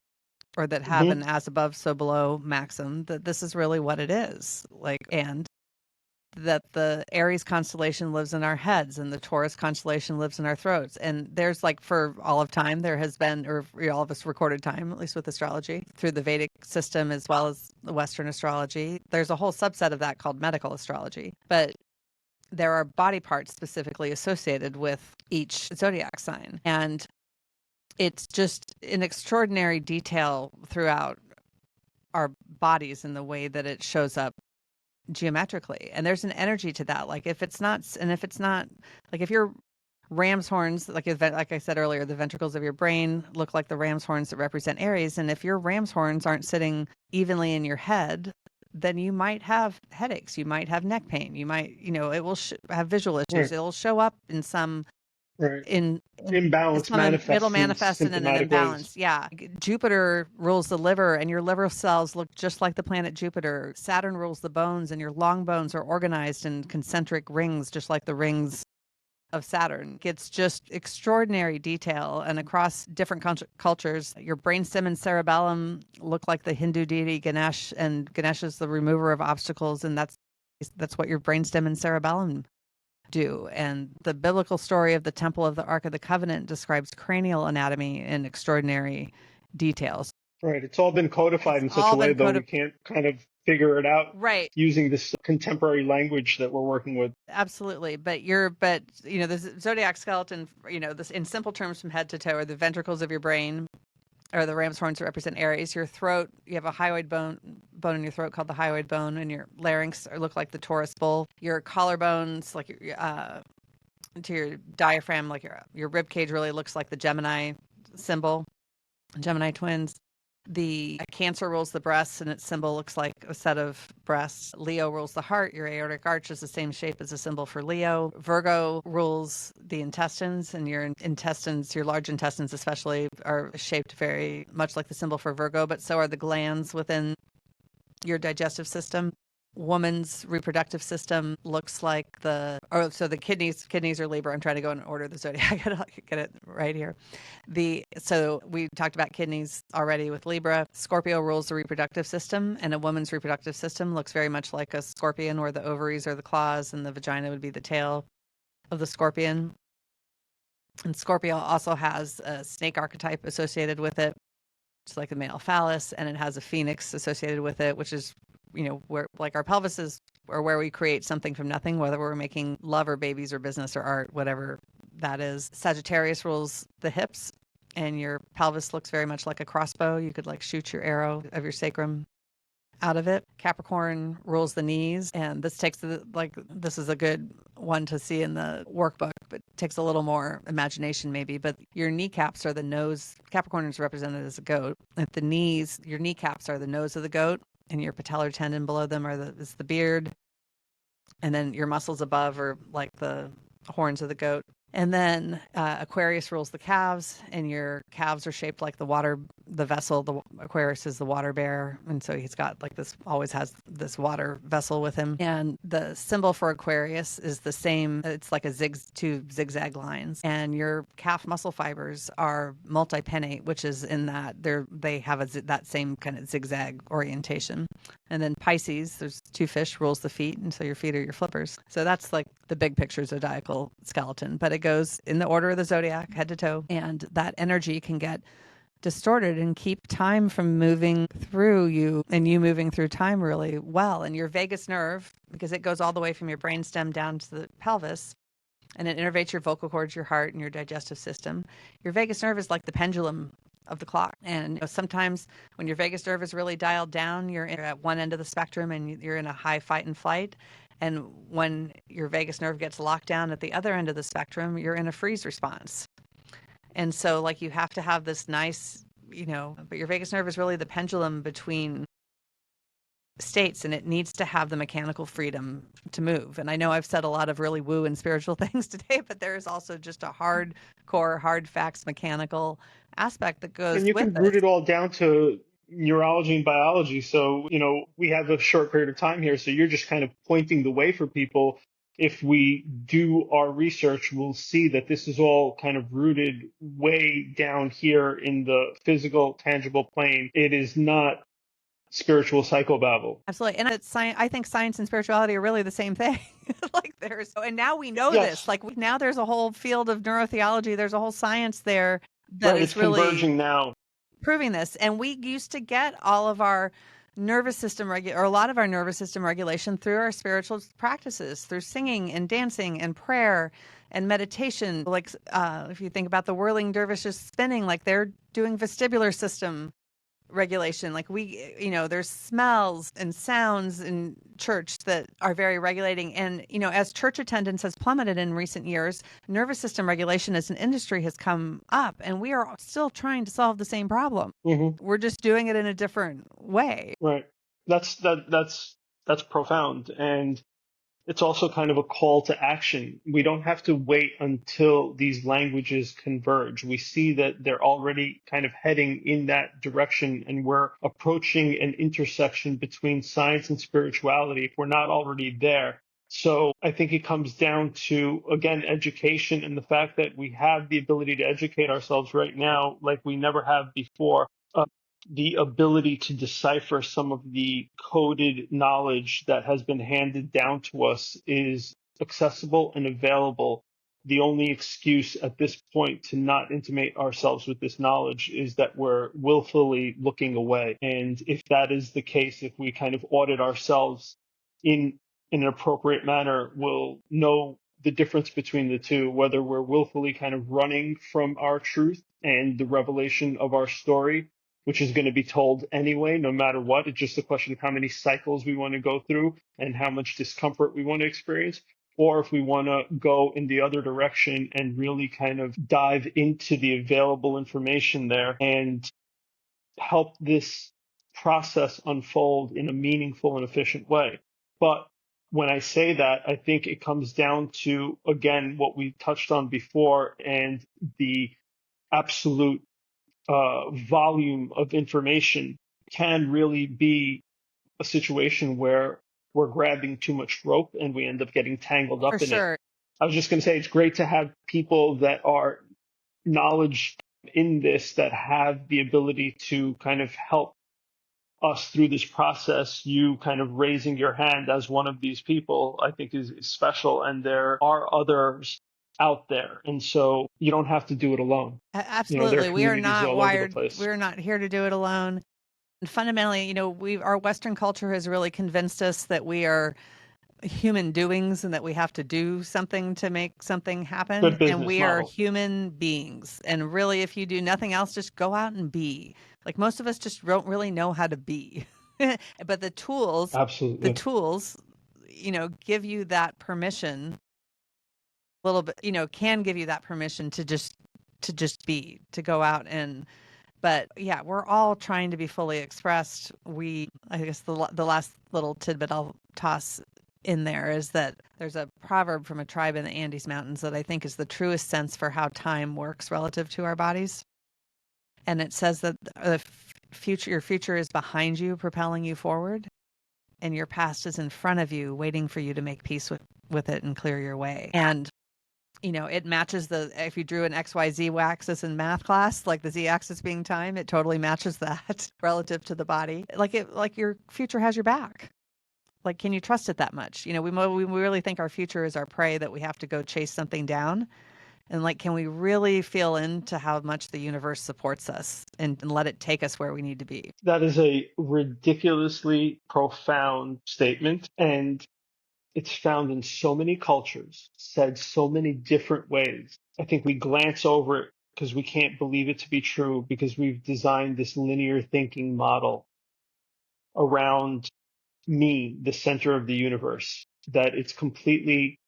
Speaker 3: or that have an as above, so below maxim, that this is really what it is. And that the Aries constellation lives in our heads and the Taurus constellation lives in our throats. And there's for all of time, there has been, or all of us recorded time, at least with astrology, through the Vedic system as well as the Western astrology. There's a whole subset of that called medical astrology. But there are body parts specifically associated with each zodiac sign. And it's just an extraordinary detail throughout our bodies in the way that it shows up geometrically. And there's an energy to that. If you're Ram's horns, like I said earlier, the ventricles of your brain look like the ram's horns that represent Aries. And if your ram's horns aren't sitting evenly in your head, then you might have headaches. You might have neck pain. You might, it will have visual issues.
Speaker 2: Right.
Speaker 3: It'll show up in some
Speaker 2: Right.
Speaker 3: in
Speaker 2: Imbalance
Speaker 3: it'll
Speaker 2: manifests in
Speaker 3: manifest in an
Speaker 2: symptomatic ways.
Speaker 3: imbalance. Yeah. Jupiter rules the liver, and your liver cells look just like the planet Jupiter. Saturn rules the bones, and your long bones are organized in concentric rings, just like the rings of Saturn. It's just extraordinary detail. And across different cultures, your brainstem and cerebellum look like the Hindu deity Ganesh, and Ganesh is the remover of obstacles. And that's what your brainstem and cerebellum do. And the biblical story of the Temple of the Ark of the Covenant describes cranial anatomy in extraordinary details.
Speaker 2: Right. It's all been codified in such a way, though we can't kind of figure it out
Speaker 3: right
Speaker 2: using this contemporary language that we're working with.
Speaker 3: Absolutely. But the zodiac skeleton, this in simple terms from head to toe, are the ventricles of your brain, or the ram's horns that represent Aries. Your throat, you have a hyoid bone in your throat called the hyoid bone, and your larynx look like the Taurus bull. Your collarbones, like to your diaphragm, like your rib cage, really looks like the Gemini symbol, Gemini twins. The Cancer rules the breasts, and its symbol looks like a set of breasts. Leo rules the heart. Your aortic arch is the same shape as the symbol for Leo. Virgo rules the intestines, and your large intestines especially, are shaped very much like the symbol for Virgo, but so are the glands within your digestive system. Woman's reproductive system looks like the kidneys are Libra. I'm trying to go in order the zodiac. I gotta get it right here. So we talked about kidneys already with Libra. Scorpio rules the reproductive system, and a woman's reproductive system looks very much like a scorpion, where the ovaries are the claws and the vagina would be the tail of the scorpion. And Scorpio also has a snake archetype associated with it. It's like a male phallus, and it has a phoenix associated with it, which is where, like, our pelvis is, or where we create something from nothing, whether we're making love or babies or business or art, whatever that is. Sagittarius rules the hips, and your pelvis looks very much like a crossbow. You could shoot your arrow of your sacrum out of it. Capricorn rules the knees, and this is a good one to see in the workbook, but takes a little more imagination maybe. But your kneecaps are the nose. Capricorn is represented as a goat. At the knees, your kneecaps are the nose of the goat, and your patellar tendon below them is the beard. And then your muscles above are like the horns of the goat. And then Aquarius rules the calves, and your calves are shaped like the vessel. The Aquarius is the water bearer, and so he's got always has this water vessel with him. And the symbol for Aquarius is the same. It's like two zigzag lines. And your calf muscle fibers are multipennate, which is in that they have that same kind of zigzag orientation. And then Pisces, there's two fish, rules the feet, and so your feet are your flippers. So that's like the big picture zodiacal skeleton, but it goes in the order of the zodiac, head to toe, and that energy can get distorted and keep time from moving through you, and you moving through time really well. And your vagus nerve, because it goes all the way from your brainstem down to the pelvis, and it innervates your vocal cords, your heart, and your digestive system. Your vagus nerve is like the pendulum of the clock. And sometimes when your vagus nerve is really dialed down, you're at one end of the spectrum and you're in a high fight and flight. And when your vagus nerve gets locked down at the other end of the spectrum, you're in a freeze response. And so you have to have this nice, but your vagus nerve is really the pendulum between states, and it needs to have the mechanical freedom to move. And I know I've said a lot of really woo and spiritual things today, but there is also just a hardcore, hard facts, mechanical aspect that goes with it.
Speaker 2: And you can root it all down to neurology and biology. So, we have a short period of time here, so you're just kind of pointing the way for people. If we do our research, we'll see that this is all kind of rooted way down here in the physical, tangible plane. It is not spiritual psychobabble.
Speaker 3: Absolutely. And I think science and spirituality are really the same thing. And now we know this. Now there's a whole field of neurotheology. There's a whole science there that is really
Speaker 2: converging now,
Speaker 3: proving this. And we used to get all of our nervous system or a lot of our nervous system regulation through our spiritual practices, through singing and dancing and prayer and meditation. If you think about the whirling dervishes spinning, they're doing vestibular system regulation. Like there's smells and sounds in church that are very regulating. And, as church attendance has plummeted in recent years, nervous system regulation as an industry has come up, and we are still trying to solve the same problem.
Speaker 2: Mm-hmm.
Speaker 3: We're just doing it in a different way.
Speaker 2: Right. That's profound. And it's also kind of a call to action. We don't have to wait until these languages converge. We see that they're already kind of heading in that direction, and we're approaching an intersection between science and spirituality if we're not already there. So I think it comes down to, again, education and the fact that we have the ability to educate ourselves right now like we never have before. The ability to decipher some of the coded knowledge that has been handed down to us is accessible and available. The only excuse at this point to not intimate ourselves with this knowledge is that we're willfully looking away. And if that is the case, if we kind of audit ourselves in an appropriate manner, we'll know the difference between the two, whether we're willfully kind of running from our truth and the revelation of our story, which is going to be told anyway, no matter what. It's just a question of how many cycles we want to go through and how much discomfort we want to experience. Or if we want to go in the other direction and really kind of dive into the available information there and help this process unfold in a meaningful and efficient way. But when I say that, I think it comes down to, again, what we touched on before and the absolute volume of information can really be a situation where we're grabbing too much rope and we end up getting tangled up
Speaker 3: For
Speaker 2: in it.
Speaker 3: sure.
Speaker 2: I was just going to say it's great to have people that are knowledge in this, that have the ability to kind of help us through this process. You kind of raising your hand as one of these people, I think is special. And there are others out there. And so you don't have to do it alone. There
Speaker 3: Absolutely.
Speaker 2: are
Speaker 3: We are
Speaker 2: communities
Speaker 3: not
Speaker 2: all over the
Speaker 3: wired.
Speaker 2: place.
Speaker 3: We're not here to do it alone. And fundamentally, our Western culture has really convinced us that we are human doings and that we have to do something to make something happen.
Speaker 2: Good
Speaker 3: And
Speaker 2: business
Speaker 3: we are
Speaker 2: model.
Speaker 3: human beings. And really, if you do nothing else, just go out and be. Like most of us just don't really know how to be. But the
Speaker 2: Absolutely.
Speaker 3: tools, give you that permission a little bit, can give you that permission to just be, to go out and, but yeah, we're all trying to be fully expressed. I guess the last little tidbit I'll toss in there is that there's a proverb from a tribe in the Andes Mountains that I think is the truest sense for how time works relative to our bodies. And it says that your future is behind you, propelling you forward, and your past is in front of you, waiting for you to make peace with it and clear your way. And it matches if you drew an XYZ axis in math class, like the Z axis being time, it totally matches that relative to the body. Like your future has your back. Like, can you trust it that much? We really think our future is our prey that we have to go chase something down. And like, can we really feel into how much the universe supports us and let it take us where we need to be?
Speaker 2: That is a ridiculously profound statement. And it's found in so many cultures, said so many different ways. I think we glance over it because we can't believe it to be true, because we've designed this linear thinking model around me, the center of the universe, that it's completely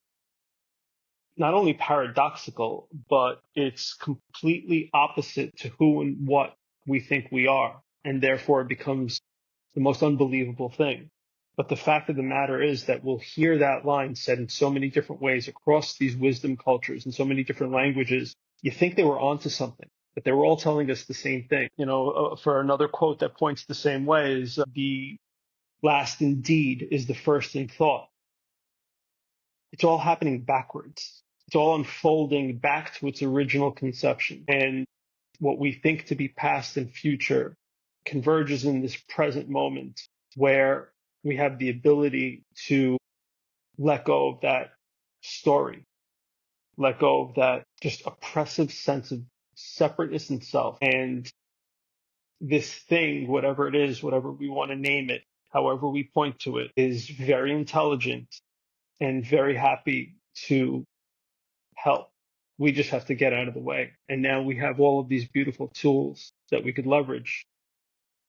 Speaker 2: not only paradoxical, but it's completely opposite to who and what we think we are. And therefore it becomes the most unbelievable thing. But the fact of the matter is that we'll hear that line said in so many different ways across these wisdom cultures in so many different languages. You think they were onto something, but they were all telling us the same thing. For another quote that points the same way is the last in deed is the first in thought. It's all happening backwards. It's all unfolding back to its original conception. And what we think to be past and future converges in this present moment where we have the ability to let go of that story, let go of that just oppressive sense of separateness and self. And this thing, whatever it is, whatever we want to name it, however we point to it, is very intelligent and very happy to help. We just have to get out of the way. And now we have all of these beautiful tools that we could leverage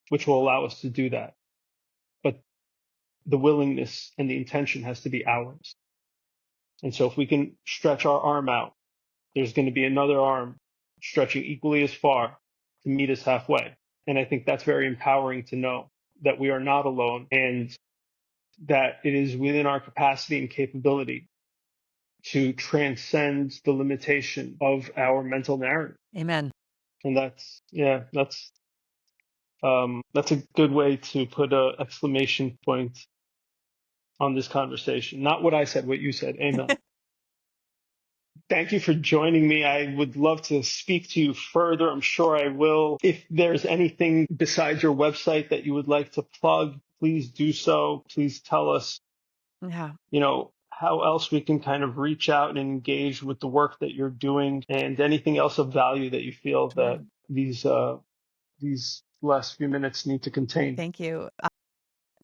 Speaker 2: which will allow us to do that. But the willingness and the intention has to be ours. And so if we can stretch our arm out, there's going to be another arm stretching equally as far to meet us halfway. And I think that's very empowering to know that we are not alone and that it is within our capacity and capability to transcend the limitation of our mental narrative.
Speaker 3: Amen.
Speaker 2: And that's a good way to put an exclamation point on this conversation. Not what I said, what you said. Amen. Thank you for joining me. I would love to speak to you further. I'm sure I will. If there's anything besides your website that you would like to plug, please do so. Please tell us,
Speaker 3: Yeah.
Speaker 2: How else we can kind of reach out and engage with the work that you're doing and anything else of value that you feel that these last few minutes need to contain.
Speaker 3: Thank you.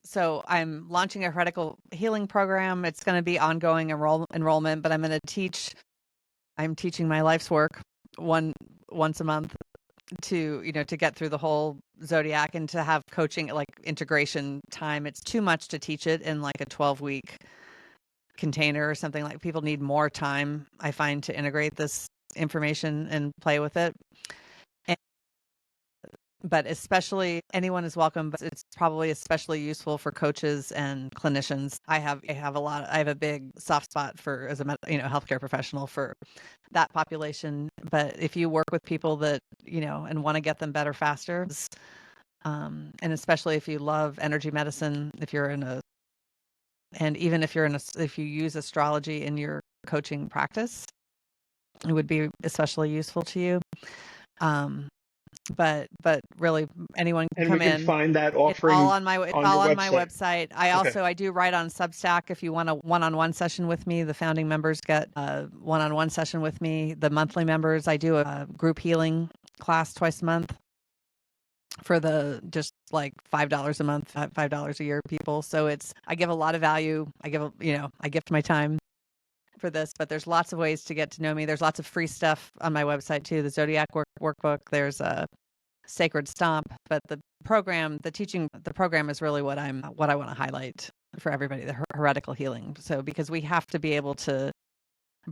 Speaker 3: So I'm launching a heretical healing program. It's going to be ongoing enrollment, but I'm teaching my life's work once a month to get through the whole Zodiac and to have coaching, like integration time. It's too much to teach it in like a 12-week container or something. Like, people need more time, I find, to integrate this information and play with it. But especially anyone is welcome, but it's probably especially useful for coaches and clinicians. I have a big soft spot for, as a healthcare professional, for that population. But if you work with people that, and want to get them better faster, and especially if you love energy medicine, if you use astrology in your coaching practice, it would be especially useful to you. But really, anyone can come in.
Speaker 2: And we can find that offering.
Speaker 3: It's all on my website. I do write on Substack. If you want a one-on-one session with me, the founding members get a one-on-one session with me. The monthly members, I do a group healing class twice a month for the just like $5 a month, $5 a year people. So I give a lot of value. I gift my time for this, but there's lots of ways to get to know me. There's lots of free stuff on my website too. The Zodiac workbook. There's a Sacred Stomp, but the program is really what I want to highlight for everybody, the heretical healing. So, because we have to be able to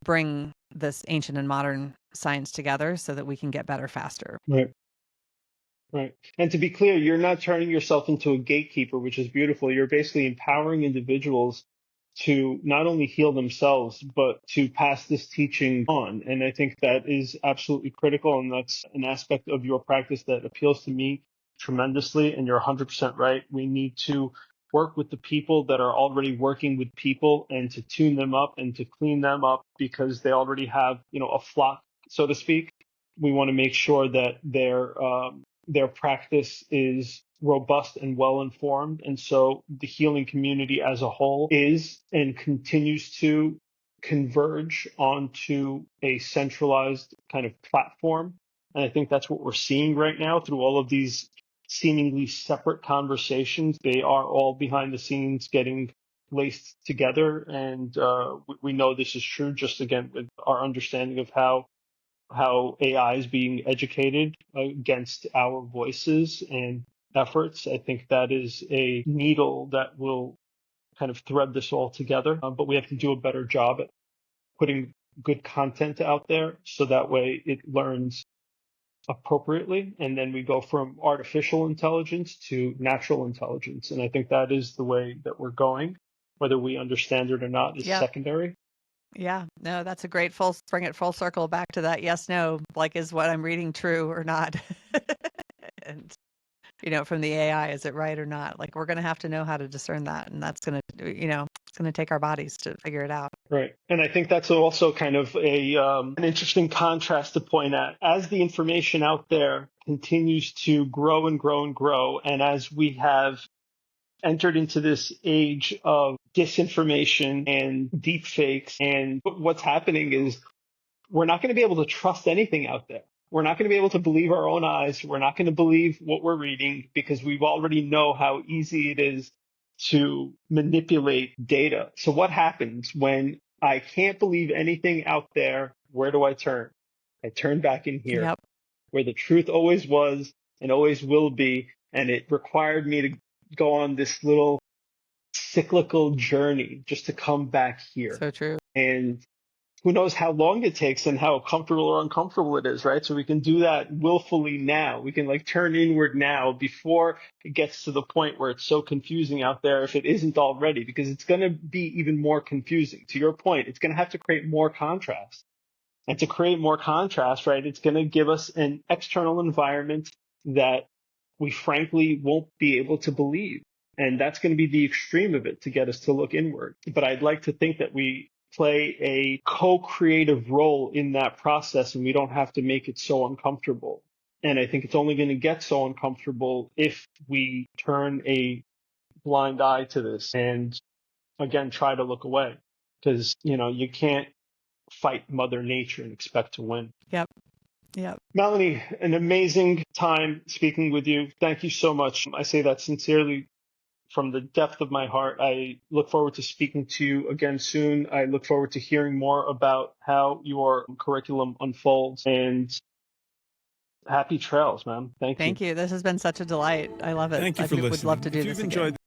Speaker 3: bring this ancient and modern science together so that we can get better faster.
Speaker 2: Right. And to be clear, you're not turning yourself into a gatekeeper, which is beautiful. You're basically empowering individuals to not only heal themselves, but to pass this teaching on. And I think that is absolutely critical. And that's an aspect of your practice that appeals to me tremendously. And you're 100% right. We need to work with the people that are already working with people and to tune them up and to clean them up because they already have, a flock, so to speak. We want to make sure that their practice is robust and well-informed. And so the healing community as a whole is and continues to converge onto a centralized kind of platform. And I think that's what we're seeing right now through all of these seemingly separate conversations. They are all behind the scenes getting laced together. And we know this is true just, again, with our understanding of how AI is being educated against our voices and efforts. I think that is a needle that will kind of thread this all together. But we have to do a better job at putting good content out there so that way it learns appropriately. And then we go from artificial intelligence to natural intelligence. And I think that is the way that we're going. Whether we understand it or not is secondary.
Speaker 3: Yeah, no, that's a great bring it full circle back to that. Yes, no, like, is what I'm reading true or not? And, from the AI, is it right or not? Like, we're going to have to know how to discern that. And that's going to, it's going to take our bodies to figure it out.
Speaker 2: Right. And I think that's also kind of an interesting contrast to point at. As the information out there continues to grow and grow and grow, and as we have entered into this age of disinformation and deep fakes, and what's happening is we're not going to be able to trust anything out there. We're not going to be able to believe our own eyes. We're not going to believe what we're reading because we already know how easy it is to manipulate data. So what happens when I can't believe anything out there? Where do I turn? I turn back in here, where the truth always was and always will be. And it required me to go on this little cyclical journey just to come back here.
Speaker 3: So true.
Speaker 2: And who knows how long it takes and how comfortable or uncomfortable it is, right? So we can do that willfully now. We can like turn inward now before it gets to the point where it's so confusing out there if it isn't already, because it's going to be even more confusing. To your point, it's going to have to create more contrast. And to create more contrast, right, it's going to give us an external environment that we frankly won't be able to believe. And that's going to be the extreme of it to get us to look inward. But I'd like to think that we play a co-creative role in that process and we don't have to make it so uncomfortable. And I think it's only going to get so uncomfortable if we turn a blind eye to this and, again, try to look away. Because, you can't fight Mother Nature and expect to win.
Speaker 3: Yep. Yep.
Speaker 2: Melanie, an amazing time speaking with you. Thank you so much. I say that sincerely from the depth of my heart. I look forward to speaking to you again soon. I look forward to hearing more about how your curriculum unfolds, and happy trails, man. Thank you.
Speaker 3: Thank you. This has been such a delight. I love it.
Speaker 1: Thank you for
Speaker 3: would
Speaker 1: listening.
Speaker 3: love to do
Speaker 1: If you've
Speaker 3: this
Speaker 1: enjoyed
Speaker 3: again.